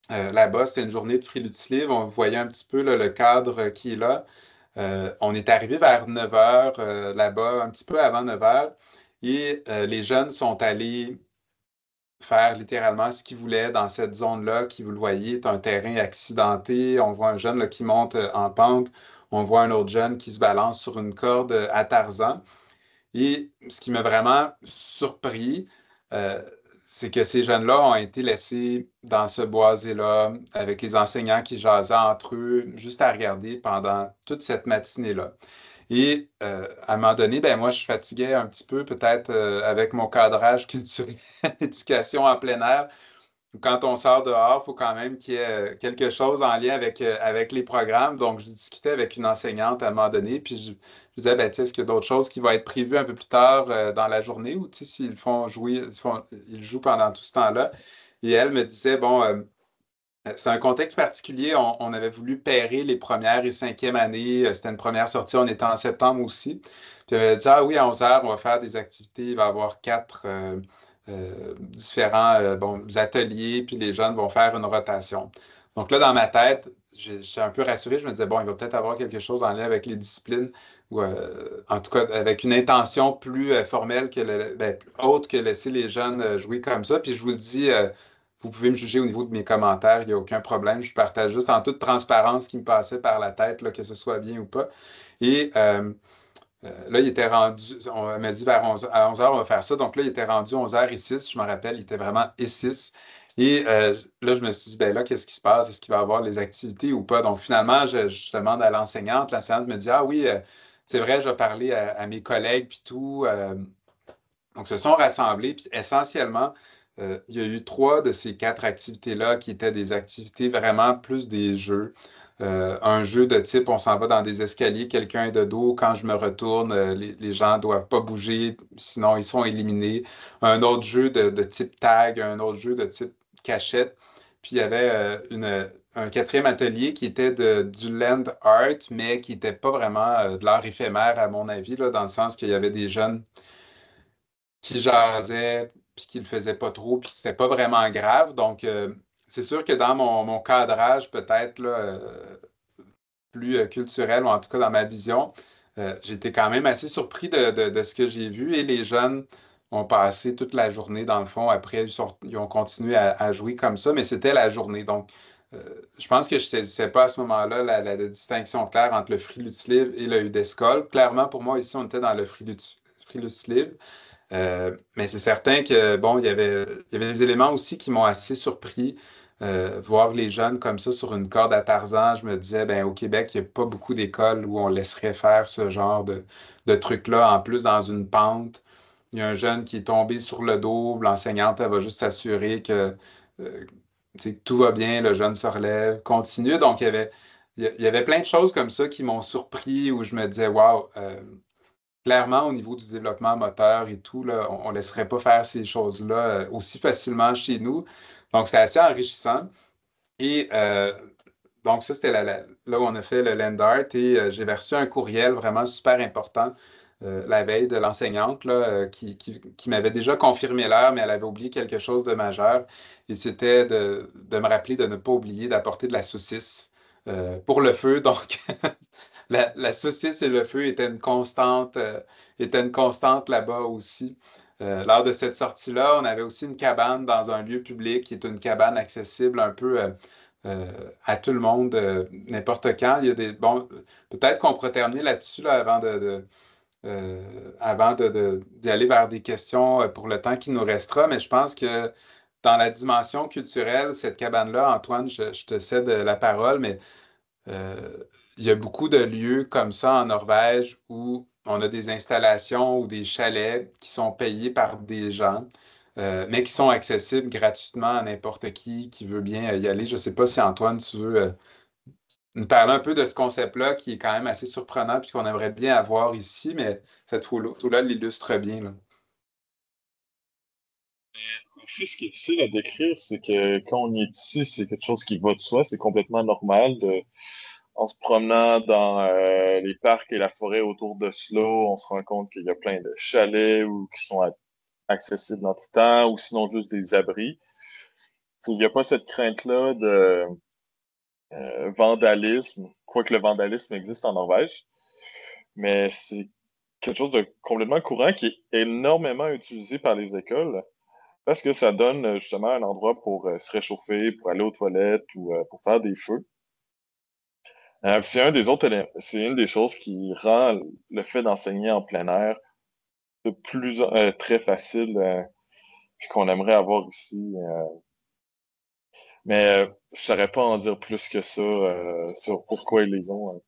là-bas. C'était une journée de Frilutes Livre. On voyait un petit peu là, le cadre qui est là. On est arrivé vers 9h là-bas, un petit peu avant 9h, et les jeunes sont allés faire littéralement ce qu'ils voulaient dans cette zone-là, qui, vous le voyez, est un terrain accidenté. On voit un jeune là, qui monte en pente. On voit un autre jeune qui se balance sur une corde à Tarzan. Et ce qui m'a vraiment surpris, euh, c'est que ces jeunes-là ont été laissés dans ce boisé-là, avec les enseignants qui jasaient entre eux, juste à regarder pendant toute cette matinée-là. Et à un moment donné, ben moi, je fatiguais un petit peu, peut-être avec mon cadrage culturel, éducation en plein air. Quand on sort dehors, il faut quand même qu'il y ait quelque chose en lien avec les programmes. Donc, je discutais avec une enseignante à un moment donné, puis je disais, ben, tu sais, est-ce qu'il y a d'autres choses qui vont être prévues un peu plus tard dans la journée ou, tu sais, s'ils font jouer, ils jouent pendant tout ce temps-là. Et elle me disait, bon, c'est un contexte particulier. On avait voulu pairer les premières et cinquième années. C'était une première sortie, on était en septembre aussi. Puis elle avait dit, ah oui, à 11h, on va faire des activités. Il va y avoir quatre différents bon, ateliers, puis les jeunes vont faire une rotation. Donc là, dans ma tête, j'étais un peu rassuré. Je me disais, bon, il va peut-être avoir quelque chose en lien avec les disciplines, ou en tout cas avec une intention plus formelle ben, autre que laisser les jeunes jouer comme ça. Puis je vous le dis, vous pouvez me juger au niveau de mes commentaires, il n'y a aucun problème. Je partage juste en toute transparence ce qui me passait par la tête, là, que ce soit bien ou pas. Et là, il était rendu, on m'a dit vers 11, à 11h, on va faire ça. Donc là, il était rendu 11h06, je me rappelle, il était vraiment et 6. Et là, je me suis dit, ben là, qu'est-ce qui se passe? Est-ce qu'il va y avoir les activités ou pas? Donc finalement, je demande à l'enseignante. L'enseignante me dit, ah oui, c'est vrai, je vais parler à mes collègues, puis tout. Donc, se sont rassemblés, puis essentiellement, il y a eu 3 de ces 4 activités-là qui étaient des activités vraiment plus des jeux. Un jeu de type, on s'en va dans des escaliers, quelqu'un est de dos, quand je me retourne, les gens ne doivent pas bouger, sinon ils sont éliminés. Un autre jeu de type tag, un autre jeu de type cachette. Puis il y avait un quatrième atelier qui était du land art, mais qui n'était pas vraiment de l'art éphémère, à mon avis, là, dans le sens qu'il y avait des jeunes qui jasait, puis qui le faisait pas trop, puis c'était pas vraiment grave. Donc, c'est sûr que dans mon cadrage, peut-être là, plus culturel, ou en tout cas dans ma vision, j'étais quand même assez surpris de ce que j'ai vu. Et les jeunes ont passé toute la journée, dans le fond. Après, ils ont continué à jouer comme ça, mais c'était la journée. Donc, je pense que je ne saisissais pas à ce moment-là la distinction claire entre le Frilutes Live et le UDESCOL. Clairement, pour moi, ici, on était dans le Frilutes Live. Mais c'est certain que, bon, il y avait des éléments aussi qui m'ont assez surpris. Voir les jeunes comme ça sur une corde à Tarzan, je me disais, ben, au Québec, il n'y a pas beaucoup d'écoles où on laisserait faire ce genre de truc-là. En plus, dans une pente, il y a un jeune qui est tombé sur le dos, l'enseignante, elle va juste s'assurer euh, tu sais, que tout va bien, le jeune se relève, continue. Donc, il y avait plein de choses comme ça qui m'ont surpris, où je me disais, waouh, clairement, au niveau du développement moteur et tout, là, on ne laisserait pas faire ces choses-là aussi facilement chez nous. Donc, c'est assez enrichissant. Et donc, ça, c'était là où on a fait le Land Art et j'ai reçu un courriel vraiment super important la veille de l'enseignante là, qui m'avait déjà confirmé l'heure, mais elle avait oublié quelque chose de majeur. Et c'était de me rappeler de ne pas oublier d'apporter de la saucisse pour le feu. Donc, la saucisse et le feu étaient une constante là-bas aussi. Lors de cette sortie-là, on avait aussi une cabane dans un lieu public qui est une cabane accessible un peu à tout le monde, n'importe quand. Il y a bon, peut-être qu'on pourrait terminer là-dessus là, d'y aller vers des questions pour le temps qui nous restera, mais je pense que dans la dimension culturelle, cette cabane-là, Antoine, je te cède la parole, mais euh, il y a beaucoup de lieux comme ça en Norvège où on a des installations ou des chalets qui sont payés par des gens, mais qui sont accessibles gratuitement à n'importe qui veut bien y aller. Je ne sais pas si Antoine, tu veux nous parler un peu de ce concept-là qui est quand même assez surprenant puis qu'on aimerait bien avoir ici, mais cette photo-là l'illustre bien, là. En fait, ce qui est difficile à décrire, c'est que quand on est ici, c'est quelque chose qui va de soi, c'est complètement normal en se promenant dans les parcs et la forêt autour de Oslo, on se rend compte qu'il y a plein de chalets ou qui sont accessibles dans tout temps, ou sinon juste des abris. Il n'y a pas cette crainte-là de vandalisme, quoique le vandalisme existe en Norvège, mais c'est quelque chose de complètement courant qui est énormément utilisé par les écoles parce que ça donne justement un endroit pour se réchauffer, pour aller aux toilettes ou pour faire des feux. C'est un des autres c'est une des choses qui rend le fait d'enseigner en plein air de plus très facile puis qu'on aimerait avoir ici. Mais je saurais pas en dire plus que ça sur pourquoi ils les ont.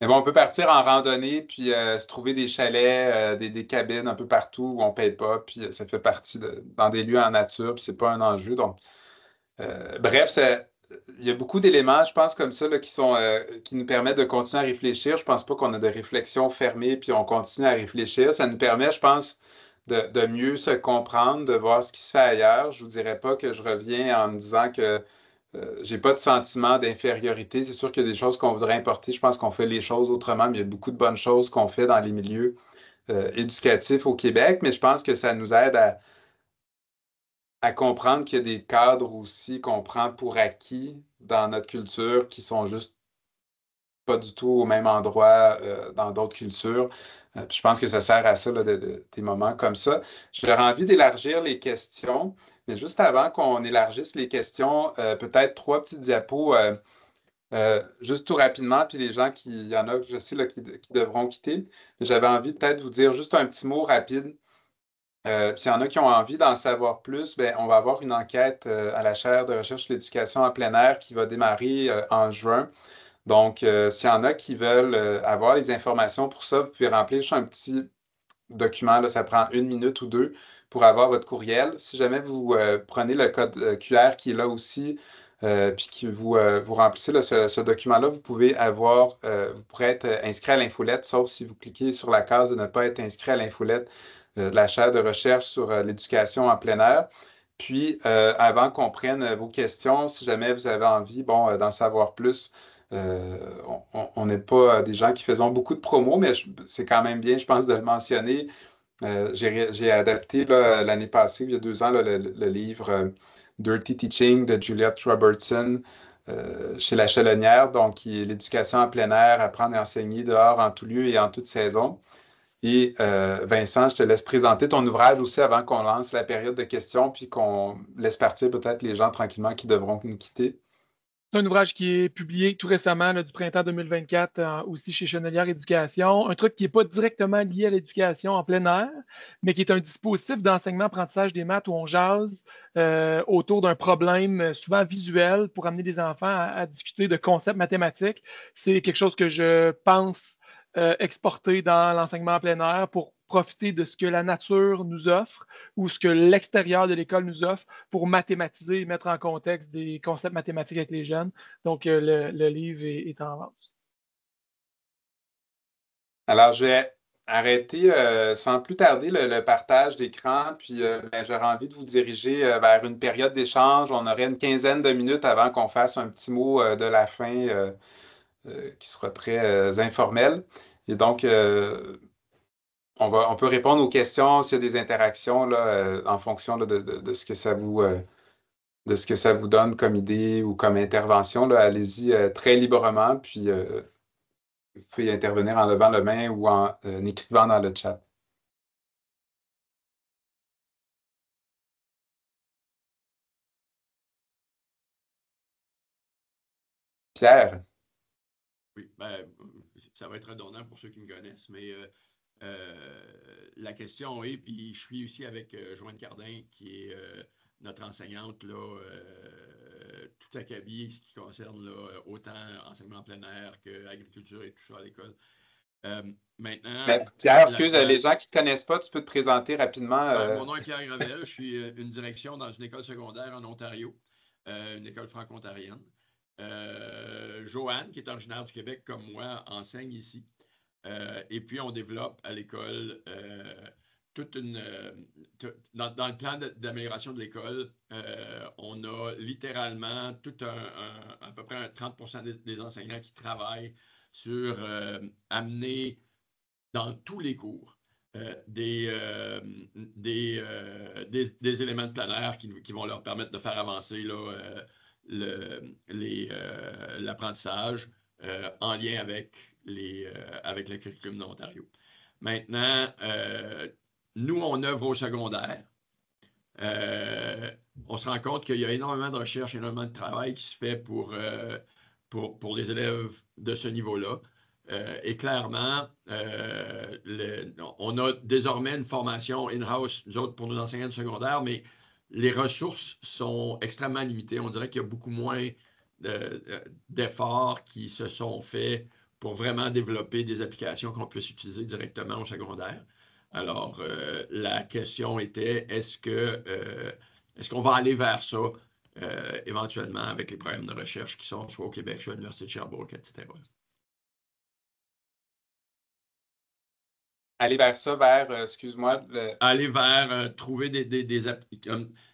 Mais bon, on peut partir en randonnée, puis se trouver des chalets, des cabines un peu partout où on ne paye pas, puis ça fait partie dans des lieux en nature, puis c'est pas un enjeu. Donc, bref, il y a beaucoup d'éléments, je pense, comme ça, là, qui nous permettent de continuer à réfléchir. Je pense pas qu'on a de réflexion fermée, puis on continue à réfléchir. Ça nous permet, je pense, de mieux se comprendre, de voir ce qui se fait ailleurs. Je vous dirais pas que je reviens en me disant que j'ai pas de sentiment d'infériorité. C'est sûr qu'il y a des choses qu'on voudrait importer. Je pense qu'on fait les choses autrement, mais il y a beaucoup de bonnes choses qu'on fait dans les milieux éducatifs au Québec. Mais je pense que ça nous aide à comprendre qu'il y a des cadres aussi qu'on prend pour acquis dans notre culture qui sont juste pas du tout au même endroit dans d'autres cultures. Puis je pense que ça sert à ça, là, des moments comme ça. J'aurais envie d'élargir les questions, mais juste avant qu'on élargisse les questions, peut-être trois petites diapos, juste tout rapidement, puis les gens il y en a, je sais, là, qui devront quitter. J'avais envie peut-être de vous dire juste un petit mot rapide. Puis s'il y en a qui ont envie d'en savoir plus, ben, on va avoir une enquête à la chaire de recherche sur l'éducation en plein air qui va démarrer en juin. Donc, s'il y en a qui veulent avoir les informations pour ça, vous pouvez remplir juste un petit document, là, ça prend 1 minute ou deux pour avoir votre courriel. Si jamais vous prenez le code QR qui est là aussi, puis que vous remplissez là, ce document-là, vous pourrez être inscrit à l'infolette, sauf si vous cliquez sur la case de ne pas être inscrit à l'infolette de la chaire de recherche sur l'éducation en plein air. Puis, avant qu'on prenne vos questions, si jamais vous avez envie, bon, d'en savoir plus, on n'est pas des gens qui faisons beaucoup de promos, mais c'est quand même bien, je pense, de le mentionner. J'ai adapté là, l'année passée, il y a 2 ans, là, le livre Dirty Teaching de Juliette Robertson chez La Chalonnière, donc qui est l'éducation en plein air, apprendre et enseigner dehors en tout lieu et en toute saison. Et Vincent, je te laisse présenter ton ouvrage aussi avant qu'on lance la période de questions, puis qu'on laisse partir peut-être les gens tranquillement qui devront nous quitter. C'est un ouvrage qui est publié tout récemment, là, du printemps 2024, aussi chez Chenelière Éducation. Un truc qui n'est pas directement lié à l'éducation en plein air, mais qui est un dispositif d'enseignement-apprentissage des maths où on jase autour d'un problème souvent visuel pour amener les enfants à discuter de concepts mathématiques. C'est quelque chose que je pense exporter dans l'enseignement en plein air pour profiter de ce que la nature nous offre ou ce que l'extérieur de l'école nous offre pour mathématiser et mettre en contexte des concepts mathématiques avec les jeunes. Donc, le livre est en vente. Alors, je vais arrêter sans plus tarder le partage d'écran, puis ben, j'aurais envie de vous diriger vers une période d'échange. On aurait une quinzaine de minutes avant qu'on fasse un petit mot de la fin qui sera très informel. Et donc, on peut répondre aux questions s'il y a des interactions là, en fonction là, de ce que de ce que ça vous donne comme idée ou comme intervention. Là, allez-y très librement, puis vous pouvez intervenir en levant la main ou en écrivant dans le chat. Pierre, Oui, ben, ça va être redondant pour ceux qui me connaissent, mais la question est, puis je suis aussi avec Joanne Cardin, qui est notre enseignante, là, tout acabit, ce qui concerne là, autant enseignement en plein air qu'agriculture et tout ça à l'école. Maintenant, Mais Pierre, excuse, les gens qui ne te connaissent pas, tu peux te présenter rapidement. Mon nom est Pierre Gravel, je suis une direction dans une école secondaire en Ontario, une école franco-ontarienne. Joanne, qui est originaire du Québec comme moi, enseigne ici. Et puis, on développe à l'école toute une. Dans le plan d'amélioration de l'école, on a littéralement à peu près 30% des enseignants qui travaillent sur amener dans tous les cours des éléments de plein air qui vont leur permettre de faire avancer là, l'apprentissage en lien avec le curriculum d'Ontario. Maintenant, nous, on œuvre au secondaire. On se rend compte qu'il y a énormément de recherche, énormément de travail qui se fait pour les élèves de ce niveau-là. Et clairement, on a désormais une formation in-house, nous autres, pour nos enseignants de secondaire, mais les ressources sont extrêmement limitées. On dirait qu'il y a beaucoup moins d'efforts qui se sont faits pour vraiment développer des applications qu'on puisse utiliser directement au secondaire. Alors, la question était, est-ce qu'on va aller vers ça éventuellement avec les programmes de recherche qui sont soit au Québec, soit à l'Université de Sherbrooke, etc. Aller vers ça, excuse-moi. Aller vers trouver des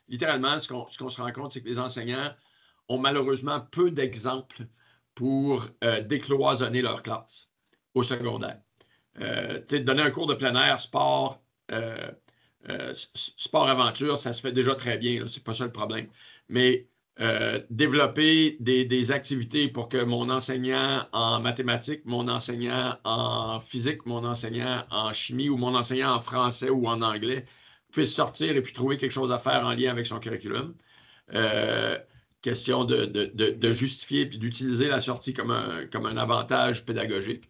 littéralement, ce qu'on se rend compte, c'est que les enseignants ont malheureusement peu d'exemples pour décloisonner leur classe au secondaire. Donner un cours de plein air, sport-aventure, ça se fait déjà très bien, c'est pas ça le problème. Mais développer des activités pour que mon enseignant en mathématiques, mon enseignant en physique, mon enseignant en chimie ou mon enseignant en français ou en anglais puisse sortir et puis trouver quelque chose à faire en lien avec son curriculum. Question de justifier puis d'utiliser la sortie comme un avantage pédagogique.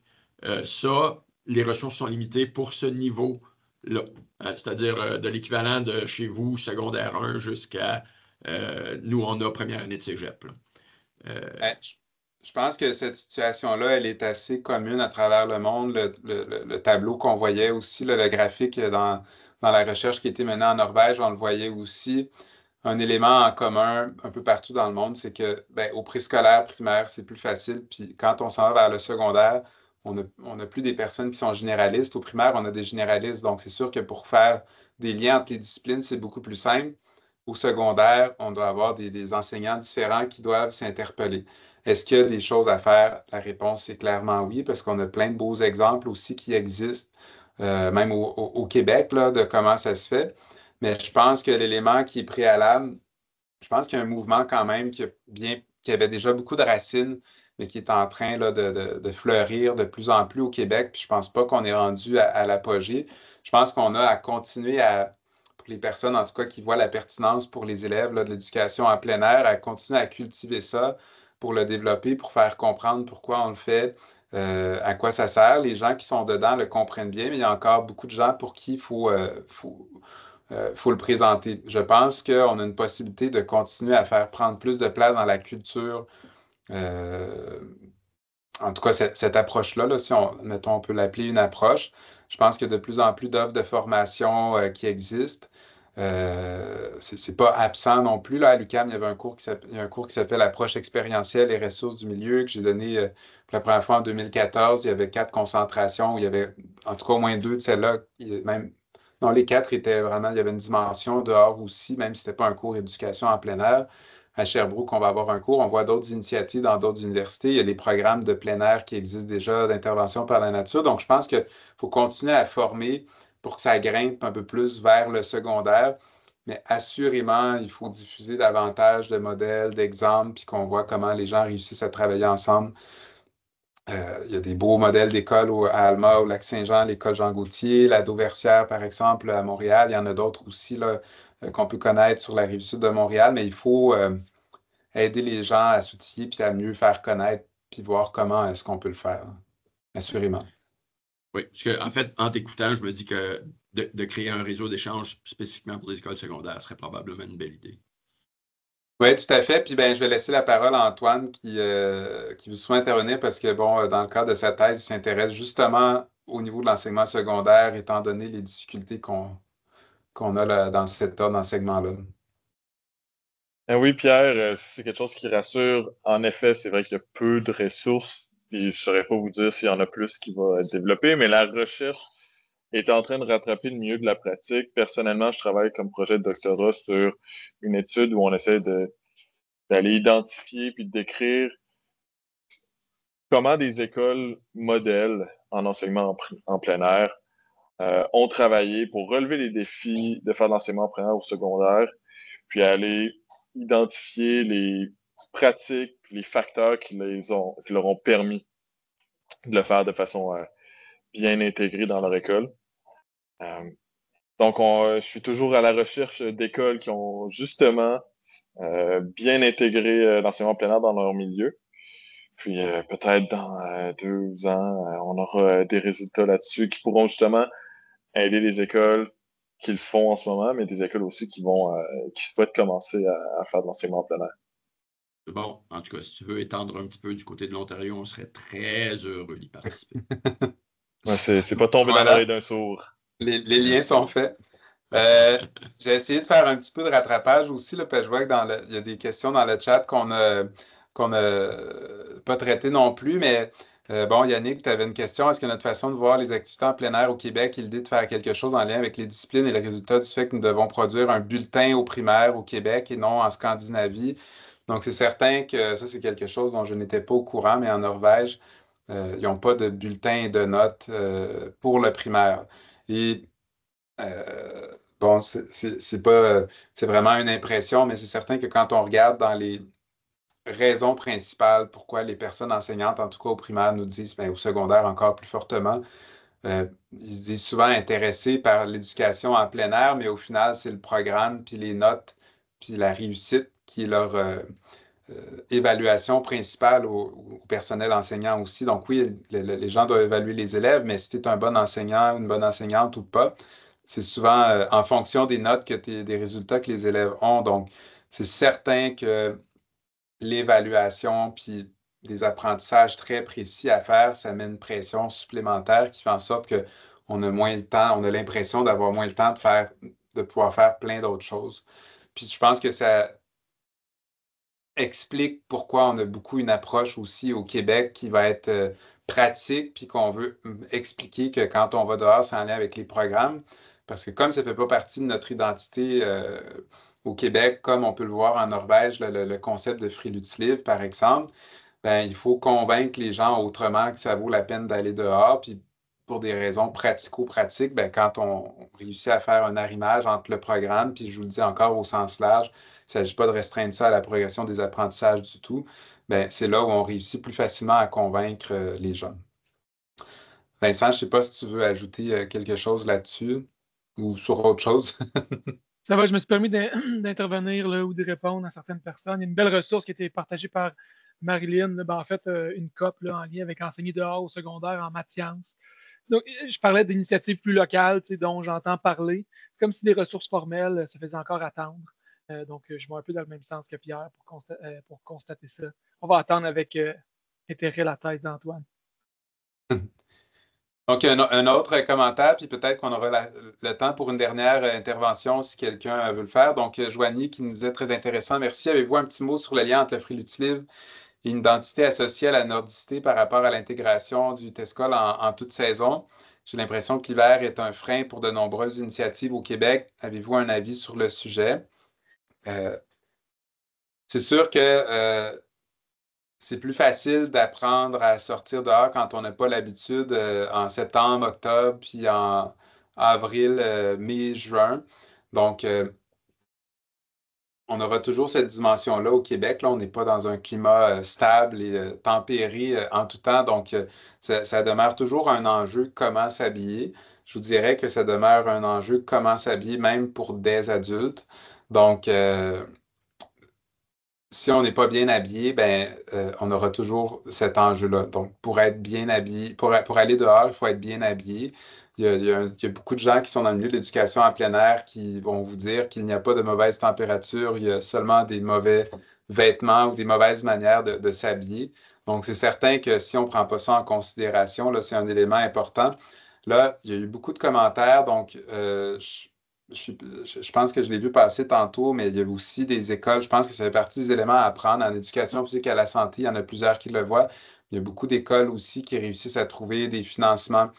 Ça, les ressources sont limitées pour ce niveau-là. C'est-à-dire de l'équivalent de chez vous, secondaire 1 jusqu'à nous, on a première année de cégep. Je pense que cette situation-là, elle est assez commune à travers le monde. Le tableau qu'on voyait aussi, le graphique dans la recherche qui a été menée en Norvège, on le voyait aussi. Un élément en commun un peu partout dans le monde, c'est que au préscolaire, primaire, c'est plus facile. Puis quand on s'en va vers le secondaire, on n'a plus des personnes qui sont généralistes. Au primaire, on a des généralistes. Donc, c'est sûr que pour faire des liens entre les disciplines, c'est beaucoup plus simple. Au secondaire, on doit avoir des enseignants différents qui doivent s'interpeller. Est-ce qu'il y a des choses à faire? La réponse est clairement oui, parce qu'on a plein de beaux exemples aussi qui existent, même au Québec, là, de comment ça se fait. Mais je pense que l'élément qui est préalable, je pense qu'il y a un mouvement quand même qui avait déjà beaucoup de racines, mais qui est en train là, de fleurir de plus en plus au Québec. Puis je pense pas qu'on est rendu à l'apogée. Je pense qu'on a à continuer pour les personnes en tout cas qui voient la pertinence pour les élèves là, de l'éducation en plein air, à continuer à cultiver ça pour le développer, pour faire comprendre pourquoi on le fait, à quoi ça sert. Les gens qui sont dedans le comprennent bien, mais il y a encore beaucoup de gens pour qui il faut le présenter. Je pense qu'on a une possibilité de continuer à faire prendre plus de place dans la culture. En tout cas, cette approche-là, là, si on peut l'appeler une approche, je pense qu'il y a de plus en plus d'offres de formation qui existent. C'est pas absent non plus. Là, à l'UQAM, il y a un cours qui s'appelle Approche expérientielle et ressources du milieu que j'ai donné pour la première fois en 2014. Il y avait 4 concentrations où il y avait en tout cas au moins 2 de celles-là, même non, les 4 étaient vraiment, il y avait une dimension dehors aussi, même si ce n'était pas un cours d'éducation en plein air. À Sherbrooke, on va avoir un cours. On voit d'autres initiatives dans d'autres universités. Il y a les programmes de plein air qui existent déjà d'intervention par la nature. Donc, je pense qu'il faut continuer à former pour que ça grimpe un peu plus vers le secondaire. Mais assurément, il faut diffuser davantage de modèles, d'exemples, puis qu'on voit comment les gens réussissent à travailler ensemble. Il y a des beaux modèles d'écoles à Alma, au Lac-Saint-Jean, l'école Jean-Gaultier, la Dauversière, par exemple, à Montréal. Il y en a d'autres aussi là, qu'on peut connaître sur la rive sud de Montréal, mais il faut aider les gens à s'outiller puis à mieux faire connaître puis voir comment est-ce qu'on peut le faire, assurément. Oui, parce qu'en fait, en t'écoutant, je me dis que de créer un réseau d'échange spécifiquement pour les écoles secondaires serait probablement une belle idée. Oui, tout à fait. Puis ben, je vais laisser la parole à Antoine qui veut souvent intervenir parce que, bon, dans le cadre de sa thèse, il s'intéresse justement au niveau de l'enseignement secondaire, étant donné les difficultés qu'on a là, dans ce secteur d'enseignement-là. Oui, Pierre, c'est quelque chose qui rassure. En effet, c'est vrai qu'il y a peu de ressources, et je ne saurais pas vous dire s'il y en a plus qui va être développé, mais la recherche est en train de rattraper le milieu de la pratique. Personnellement, je travaille comme projet de doctorat sur une étude où on essaie d'aller identifier puis de décrire comment des écoles modèles en enseignement en plein air ont travaillé pour relever les défis de faire de l'enseignement en plein air au secondaire, puis aller identifier les pratiques, les facteurs qui leur ont permis de le faire de façon bien intégrée dans leur école. Donc, je suis toujours à la recherche d'écoles qui ont justement bien intégré l'enseignement plein air dans leur milieu. Puis peut-être dans 2 ans, on aura des résultats là-dessus qui pourront justement aider les écoles qui le font en ce moment, mais des écoles aussi qui souhaitent commencer à faire de l'enseignement plein air. Bon, en tout cas, si tu veux étendre un petit peu du côté de l'Ontario, on serait très heureux d'y participer. Ouais, c'est pas tombé dans Voilà, l'oreille d'un sourd. les liens sont faits. Euh, j'ai essayé de faire un petit peu de rattrapage aussi, là, parce que je vois il y a des questions dans le chat qu'on a pas traitées non plus, mais bon, Yannick, tu avais une question. Est-ce que notre façon de voir les activités en plein air au Québec est l'idée de faire quelque chose en lien avec les disciplines et le résultat du fait que nous devons produire un bulletin au primaire au Québec et non en Scandinavie? Donc, c'est certain que ça, c'est quelque chose dont je n'étais pas au courant, mais en Norvège, ils n'ont pas de bulletin et de notes pour le primaire. Et bon, c'est pas, c'est vraiment une impression, mais c'est certain que quand on regarde dans les raisons principales pourquoi les personnes enseignantes, en tout cas au primaire, nous disent, mais au secondaire encore plus fortement, ils se disent souvent intéressés par l'éducation en plein air, mais au final, c'est le programme, puis les notes, puis la réussite qui est leur évaluation principale au personnel enseignant aussi. Donc oui, les gens doivent évaluer les élèves, mais si tu es un bon enseignant, une bonne enseignante ou pas, c'est souvent en fonction des notes des résultats que les élèves ont. Donc, c'est certain que l'évaluation puis des apprentissages très précis à faire, ça met une pression supplémentaire qui fait en sorte que on a moins le temps, on a l'impression d'avoir moins le temps de pouvoir faire plein d'autres choses. Puis je pense que ça explique pourquoi on a beaucoup une approche aussi au Québec qui va être pratique, puis qu'on veut expliquer que quand on va dehors, c'est en lien avec les programmes. Parce que comme ça ne fait pas partie de notre identité au Québec, comme on peut le voir en Norvège, le concept de Friluftsliv, par exemple, ben, il faut convaincre les gens autrement que ça vaut la peine d'aller dehors. Puis pour des raisons pratico-pratiques, ben, quand on réussit à faire un arrimage entre le programme, puis je vous le dis encore au sens large, il ne s'agit pas de restreindre ça à la progression des apprentissages du tout, ben, c'est là où on réussit plus facilement à convaincre les gens. Vincent, je ne sais pas si tu veux ajouter quelque chose là-dessus ou sur autre chose. Ça va, je me suis permis d'intervenir là, ou de répondre à certaines personnes. Il y a une belle ressource qui a été partagée par Marilyn, là, ben, en fait, une COP là, en lien avec enseigner dehors au secondaire en maths sciences. Donc, je parlais d'initiatives plus locales dont j'entends parler, comme si les ressources formelles se faisaient encore attendre. Donc, je vais un peu dans le même sens que Pierre pour constater ça. On va attendre avec intérêt la thèse d'Antoine. Donc, un autre commentaire, puis peut-être qu'on aura le temps pour une dernière intervention si quelqu'un veut le faire. Donc, Joanie qui nous disait très intéressant, merci. Avez-vous un petit mot sur le lien entre le Frilutliv et une identité associée à la nordicité par rapport à l'intégration du TESCOL en toute saison? J'ai l'impression que l'hiver est un frein pour de nombreuses initiatives au Québec. Avez-vous un avis sur le sujet? C'est sûr que c'est plus facile d'apprendre à sortir dehors quand on n'a pas l'habitude en septembre, octobre, puis en avril, mai, juin. Donc, on aura toujours cette dimension-là au Québec. Là, on n'est pas dans un climat stable et tempéré en tout temps. Donc, ça demeure toujours un enjeu comment s'habiller. Je vous dirais que ça demeure un enjeu comment s'habiller même pour des adultes. Donc, si on n'est pas bien habillé, ben, on aura toujours cet enjeu-là. Donc, pour être bien habillé, pour aller dehors, il faut être bien habillé. Il il y a beaucoup de gens qui sont dans le milieu de l'éducation en plein air qui vont vous dire qu'il n'y a pas de mauvaise température, il y a seulement des mauvais vêtements ou des mauvaises manières de s'habiller. Donc, c'est certain que si on ne prend pas ça en considération, là, c'est un élément important. Là, il y a eu beaucoup de commentaires, donc je pense que je l'ai vu passer tantôt, mais il y a aussi des écoles, je pense que ça fait partie des éléments à apprendre en éducation physique à la santé, il y en a plusieurs qui le voient. Il y a beaucoup d'écoles aussi qui réussissent à trouver des financements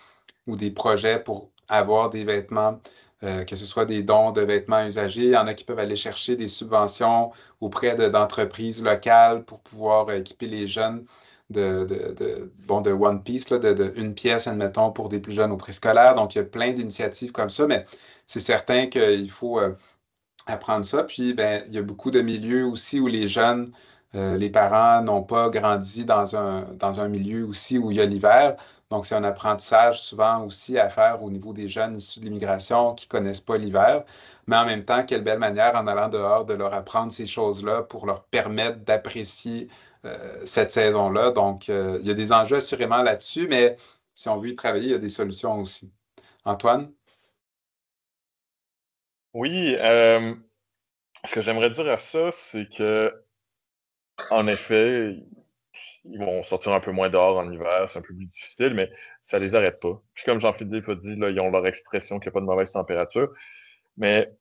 ou des projets pour avoir des vêtements, que ce soit des dons de vêtements usagés. Il y en a qui peuvent aller chercher des subventions auprès d'entreprises locales pour pouvoir équiper les jeunes de One Piece, là, de une pièce, admettons, pour des plus jeunes au préscolaire. Donc, il y a plein d'initiatives comme ça, mais c'est certain qu'il faut apprendre ça. Puis, ben, il y a beaucoup de milieux aussi où les jeunes, les parents n'ont pas grandi dans un milieu aussi où il y a l'hiver. Donc, c'est un apprentissage souvent aussi à faire au niveau des jeunes issus de l'immigration qui ne connaissent pas l'hiver. Mais en même temps, quelle belle manière en allant dehors de leur apprendre ces choses-là pour leur permettre d'apprécier cette saison-là. Donc, il y a des enjeux assurément là-dessus, mais si on veut y travailler, il y a des solutions aussi. Antoine? Oui, ce que j'aimerais dire à ça, c'est que, en effet, ils vont sortir un peu moins dehors en hiver, c'est un peu plus difficile, mais ça les arrête pas. Puis comme Jean-Philippe a dit, là, ils ont leur expression qu'il n'y a pas de mauvaise température. Mais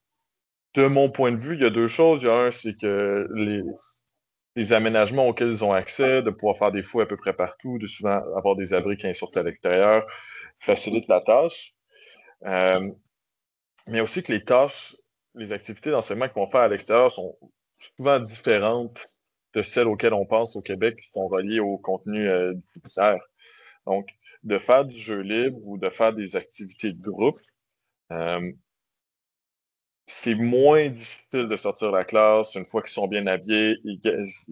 de mon point de vue, il y a deux choses. Il y a un, c'est que les aménagements auxquels ils ont accès, de pouvoir faire des fouilles à peu près partout, de souvent avoir des abris quand ils sortent à l'extérieur, facilite la tâche. Mais aussi que les tâches, les activités d'enseignement qu'ils vont faire à l'extérieur sont souvent différentes de celles auxquelles on pense au Québec qui sont reliées au contenu disciplinaire. Donc, de faire du jeu libre ou de faire des activités de groupe, euh, c'est moins difficile de sortir de la classe une fois qu'ils sont bien habillés, ils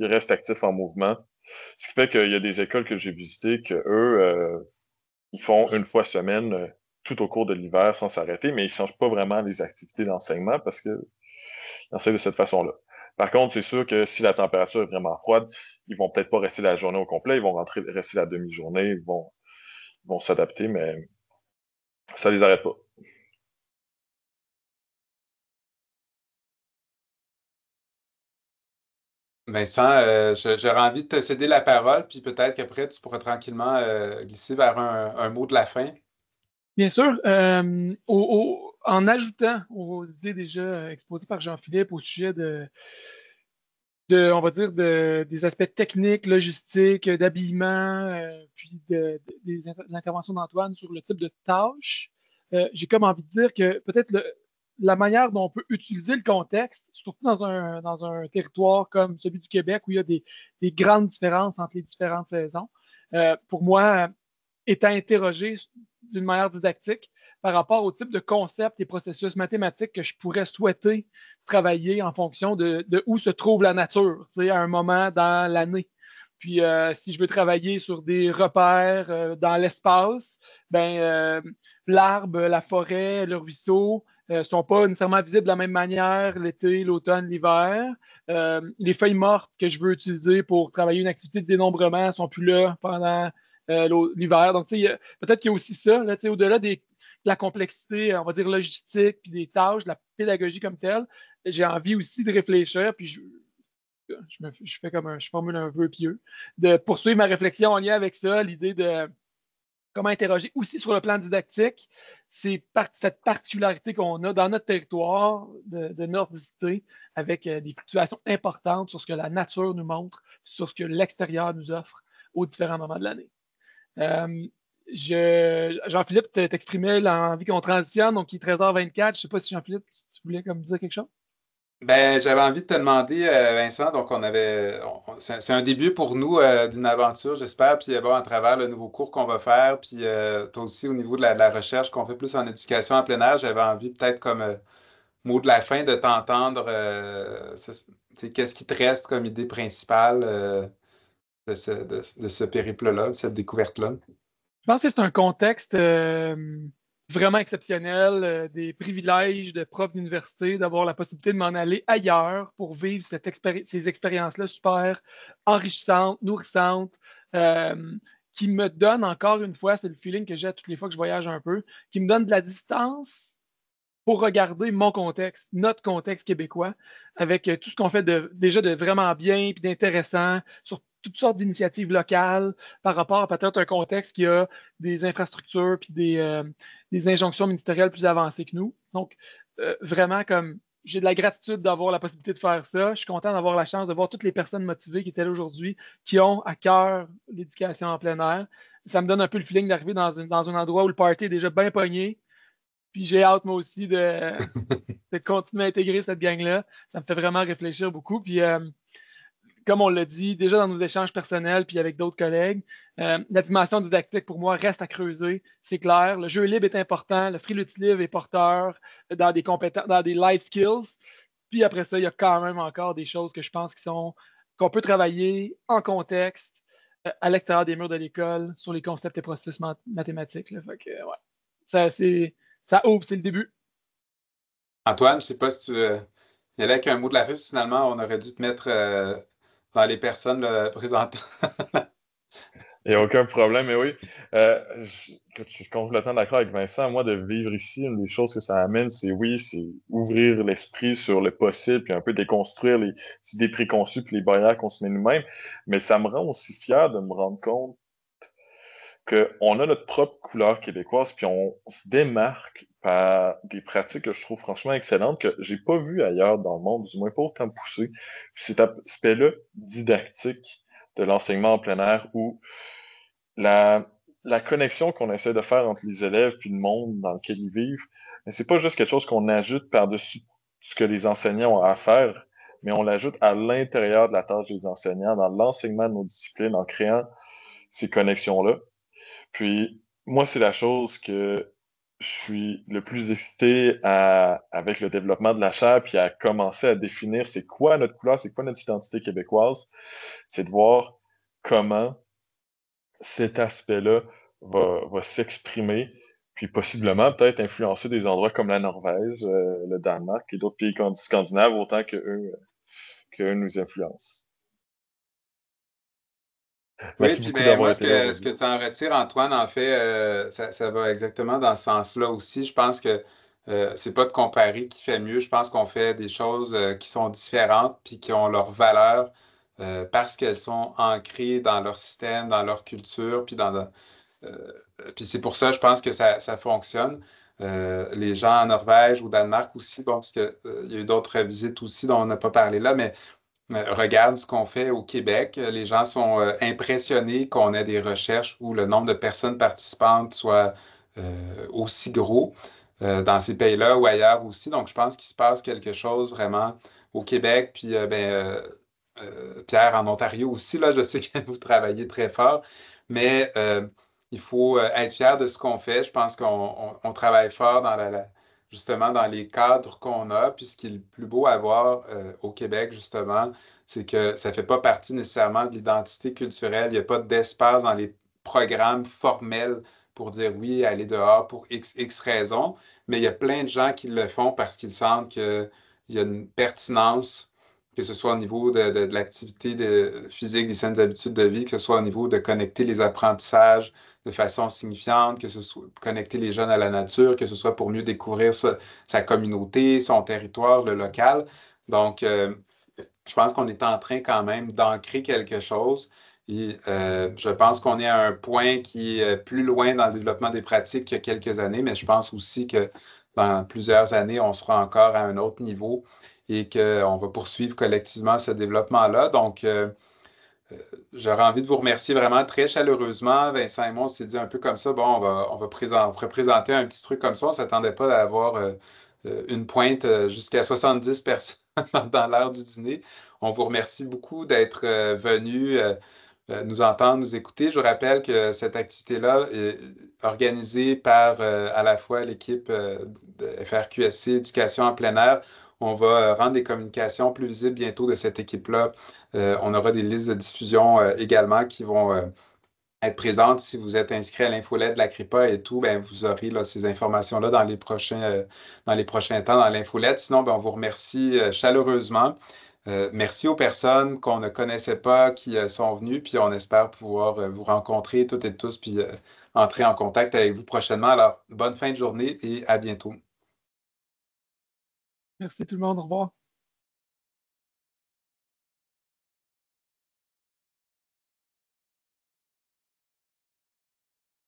restent actifs en mouvement. Ce qui fait qu'il y a des écoles que j'ai visitées que eux, ils font une fois semaine tout au cours de l'hiver sans s'arrêter, mais ils ne changent pas vraiment les activités d'enseignement parce qu'ils enseignent de cette façon-là. Par contre, c'est sûr que si la température est vraiment froide, ils vont peut-être pas rester la journée au complet, ils vont rester la demi-journée, ils vont s'adapter, mais ça les arrête pas. Vincent, j'aurais envie de te céder la parole, puis peut-être qu'après, tu pourras tranquillement glisser vers un mot de la fin. Bien sûr, en ajoutant aux idées déjà exposées par Jean-Philippe au sujet on va dire, des aspects techniques, logistiques, d'habillement, puis des interventions d'Antoine sur le type de tâches, j'ai comme envie de dire que peut-être la manière dont on peut utiliser le contexte, surtout dans un territoire comme celui du Québec où il y a des grandes différences entre les différentes saisons, pour moi, étant interrogé d'une manière didactique par rapport au type de concept et processus mathématiques que je pourrais souhaiter travailler en fonction de où se trouve la nature, à un moment dans l'année. Puis, si je veux travailler sur des repères dans l'espace, ben, l'arbre, la forêt, le ruisseau ne sont pas nécessairement visibles de la même manière l'été, l'automne, l'hiver. Les feuilles mortes que je veux utiliser pour travailler une activité de dénombrement ne sont plus là pendant l'hiver. Donc, peut-être qu'il y a aussi ça, là, au-delà de la complexité, on va dire, logistique, puis des tâches, de la pédagogie comme telle, j'ai envie aussi de réfléchir, puis je formule un vœu pieux, de poursuivre ma réflexion en lien avec ça, l'idée de comment interroger aussi sur le plan didactique cette particularité qu'on a dans notre territoire de nordicité avec des fluctuations importantes sur ce que la nature nous montre, sur ce que l'extérieur nous offre aux différents moments de l'année. Jean-Philippe t'exprimait l'envie qu'on transitionne, donc il est 13h24. Je ne sais pas si Jean-Philippe, tu voulais comme dire quelque chose? Ben, j'avais envie de te demander, Vincent, donc c'est un début pour nous d'une aventure, j'espère, puis bon, à travers le nouveau cours qu'on va faire, puis toi aussi au niveau de la recherche qu'on fait plus en éducation en plein air, j'avais envie peut-être comme mot de la fin de t'entendre, qu'est-ce qui te reste comme idée principale de ce périple-là, de cette découverte-là? Je pense que c'est un contexte vraiment exceptionnel, des privilèges de prof d'université, d'avoir la possibilité de m'en aller ailleurs pour vivre ces expériences-là super enrichissantes, nourrissantes, qui me donne, encore une fois, c'est le feeling que j'ai toutes les fois que je voyage un peu, qui me donne de la distance pour regarder mon contexte, notre contexte québécois, avec tout ce qu'on fait déjà de vraiment bien puis d'intéressant sur toutes sortes d'initiatives locales par rapport à peut-être un contexte qui a des infrastructures puis des injonctions ministérielles plus avancées que nous. Donc, vraiment, comme j'ai de la gratitude d'avoir la possibilité de faire ça. Je suis content d'avoir la chance de voir toutes les personnes motivées qui étaient là aujourd'hui, qui ont à cœur l'éducation en plein air. Ça me donne un peu le feeling d'arriver dans un endroit où le party est déjà bien pogné. Puis j'ai hâte, moi aussi, de continuer à intégrer cette gang-là. Ça me fait vraiment réfléchir beaucoup. Puis, comme on l'a dit déjà dans nos échanges personnels, puis avec d'autres collègues, la dimension didactique, pour moi, reste à creuser. C'est clair. Le jeu libre est important. Le free libre est porteur dans des compétences, dans des life skills. Puis après ça, il y a quand même encore des choses que je pense qu'on peut travailler en contexte, à l'extérieur des murs de l'école, sur les concepts et processus mathématiques. Là. Fait que, ouais. Ça ouvre, c'est le début. Antoine, je ne sais pas si tu y allais avec un mot de la fin. Finalement, on aurait dû te mettre dans les personnes présentes. Il n'y a aucun problème, mais oui. Je suis complètement d'accord avec Vincent. Moi, de vivre ici, une des choses que ça amène, c'est ouvrir l'esprit sur le possible, puis un peu déconstruire les idées préconçues, puis les barrières qu'on se met nous-mêmes. Mais ça me rend aussi fier de me rendre compte qu'on a notre propre couleur québécoise, puis on se démarque par des pratiques que je trouve franchement excellentes, que j'ai pas vues ailleurs dans le monde, du moins pas autant poussées. Puis cet aspect-là didactique de l'enseignement en plein air, où la connexion qu'on essaie de faire entre les élèves puis le monde dans lequel ils vivent, mais c'est pas juste quelque chose qu'on ajoute par-dessus ce que les enseignants ont à faire, mais on l'ajoute à l'intérieur de la tâche des enseignants, dans l'enseignement de nos disciplines, en créant ces connexions-là. Puis, moi, c'est la chose que je suis le plus excité avec le développement de la chaire, puis à commencer à définir c'est quoi notre couleur, c'est quoi notre identité québécoise, c'est de voir comment cet aspect-là va s'exprimer, puis possiblement peut-être influencer des endroits comme la Norvège, le Danemark et d'autres pays scandinaves autant qu'eux nous influencent. Oui, Merci puis beaucoup ben, d'avoir moi, été là ce que aujourd'hui. tu en retires, Antoine, en fait, ça va exactement dans ce sens-là aussi. Je pense que c'est pas de comparer qui fait mieux. Je pense qu'on fait des choses qui sont différentes puis qui ont leur valeur parce qu'elles sont ancrées dans leur système, dans leur culture, euh, puis c'est pour ça, je pense que ça fonctionne. Les gens en Norvège ou au Danemark aussi, bon, parce qu'il y a eu d'autres visites aussi dont on n'a pas parlé là, mais regarde ce qu'on fait au Québec. Les gens sont impressionnés qu'on ait des recherches où le nombre de personnes participantes soit aussi gros dans ces pays-là ou ailleurs aussi. Donc, je pense qu'il se passe quelque chose vraiment au Québec. Puis, Pierre, en Ontario aussi, là, je sais que vous travaillez très fort, mais il faut être fier de ce qu'on fait. Je pense qu'on travaille fort dans justement dans les cadres qu'on a. Puis ce qui est le plus beau à voir au Québec, justement, c'est que ça ne fait pas partie nécessairement de l'identité culturelle. Il n'y a pas d'espace dans les programmes formels pour dire oui, aller dehors pour X raisons. Mais il y a plein de gens qui le font parce qu'ils sentent qu'il y a une pertinence, que ce soit au niveau de l'activité physique, des saines habitudes de vie, que ce soit au niveau de connecter les apprentissages de façon signifiante, que ce soit connecter les jeunes à la nature, que ce soit pour mieux découvrir sa communauté, son territoire, le local. Donc, je pense qu'on est en train quand même d'ancrer quelque chose. Et je pense qu'on est à un point qui est plus loin dans le développement des pratiques qu'il y a quelques années, mais je pense aussi que dans plusieurs années, on sera encore à un autre niveau et qu'on va poursuivre collectivement ce développement-là. Donc, j'aurais envie de vous remercier vraiment très chaleureusement. Vincent et moi, on s'est dit un peu comme ça, bon, on pourrait présenter un petit truc comme ça. On ne s'attendait pas à avoir une pointe jusqu'à 70 personnes dans l'heure du dîner. On vous remercie beaucoup d'être venu nous entendre, nous écouter. Je vous rappelle que cette activité-là est organisée par à la fois l'équipe de FRQSC Éducation en plein air. On va rendre les communications plus visibles bientôt de cette équipe-là. On aura des listes de diffusion également qui vont être présentes. Si vous êtes inscrit à l'infolette de la CRIPA et tout, ben, vous aurez là, ces informations-là dans les prochains temps dans l'infolette. Sinon, ben, on vous remercie chaleureusement. Merci aux personnes qu'on ne connaissait pas qui sont venues, puis on espère pouvoir vous rencontrer toutes et tous, puis entrer en contact avec vous prochainement. Alors, bonne fin de journée et à bientôt. Merci tout le monde. Au revoir.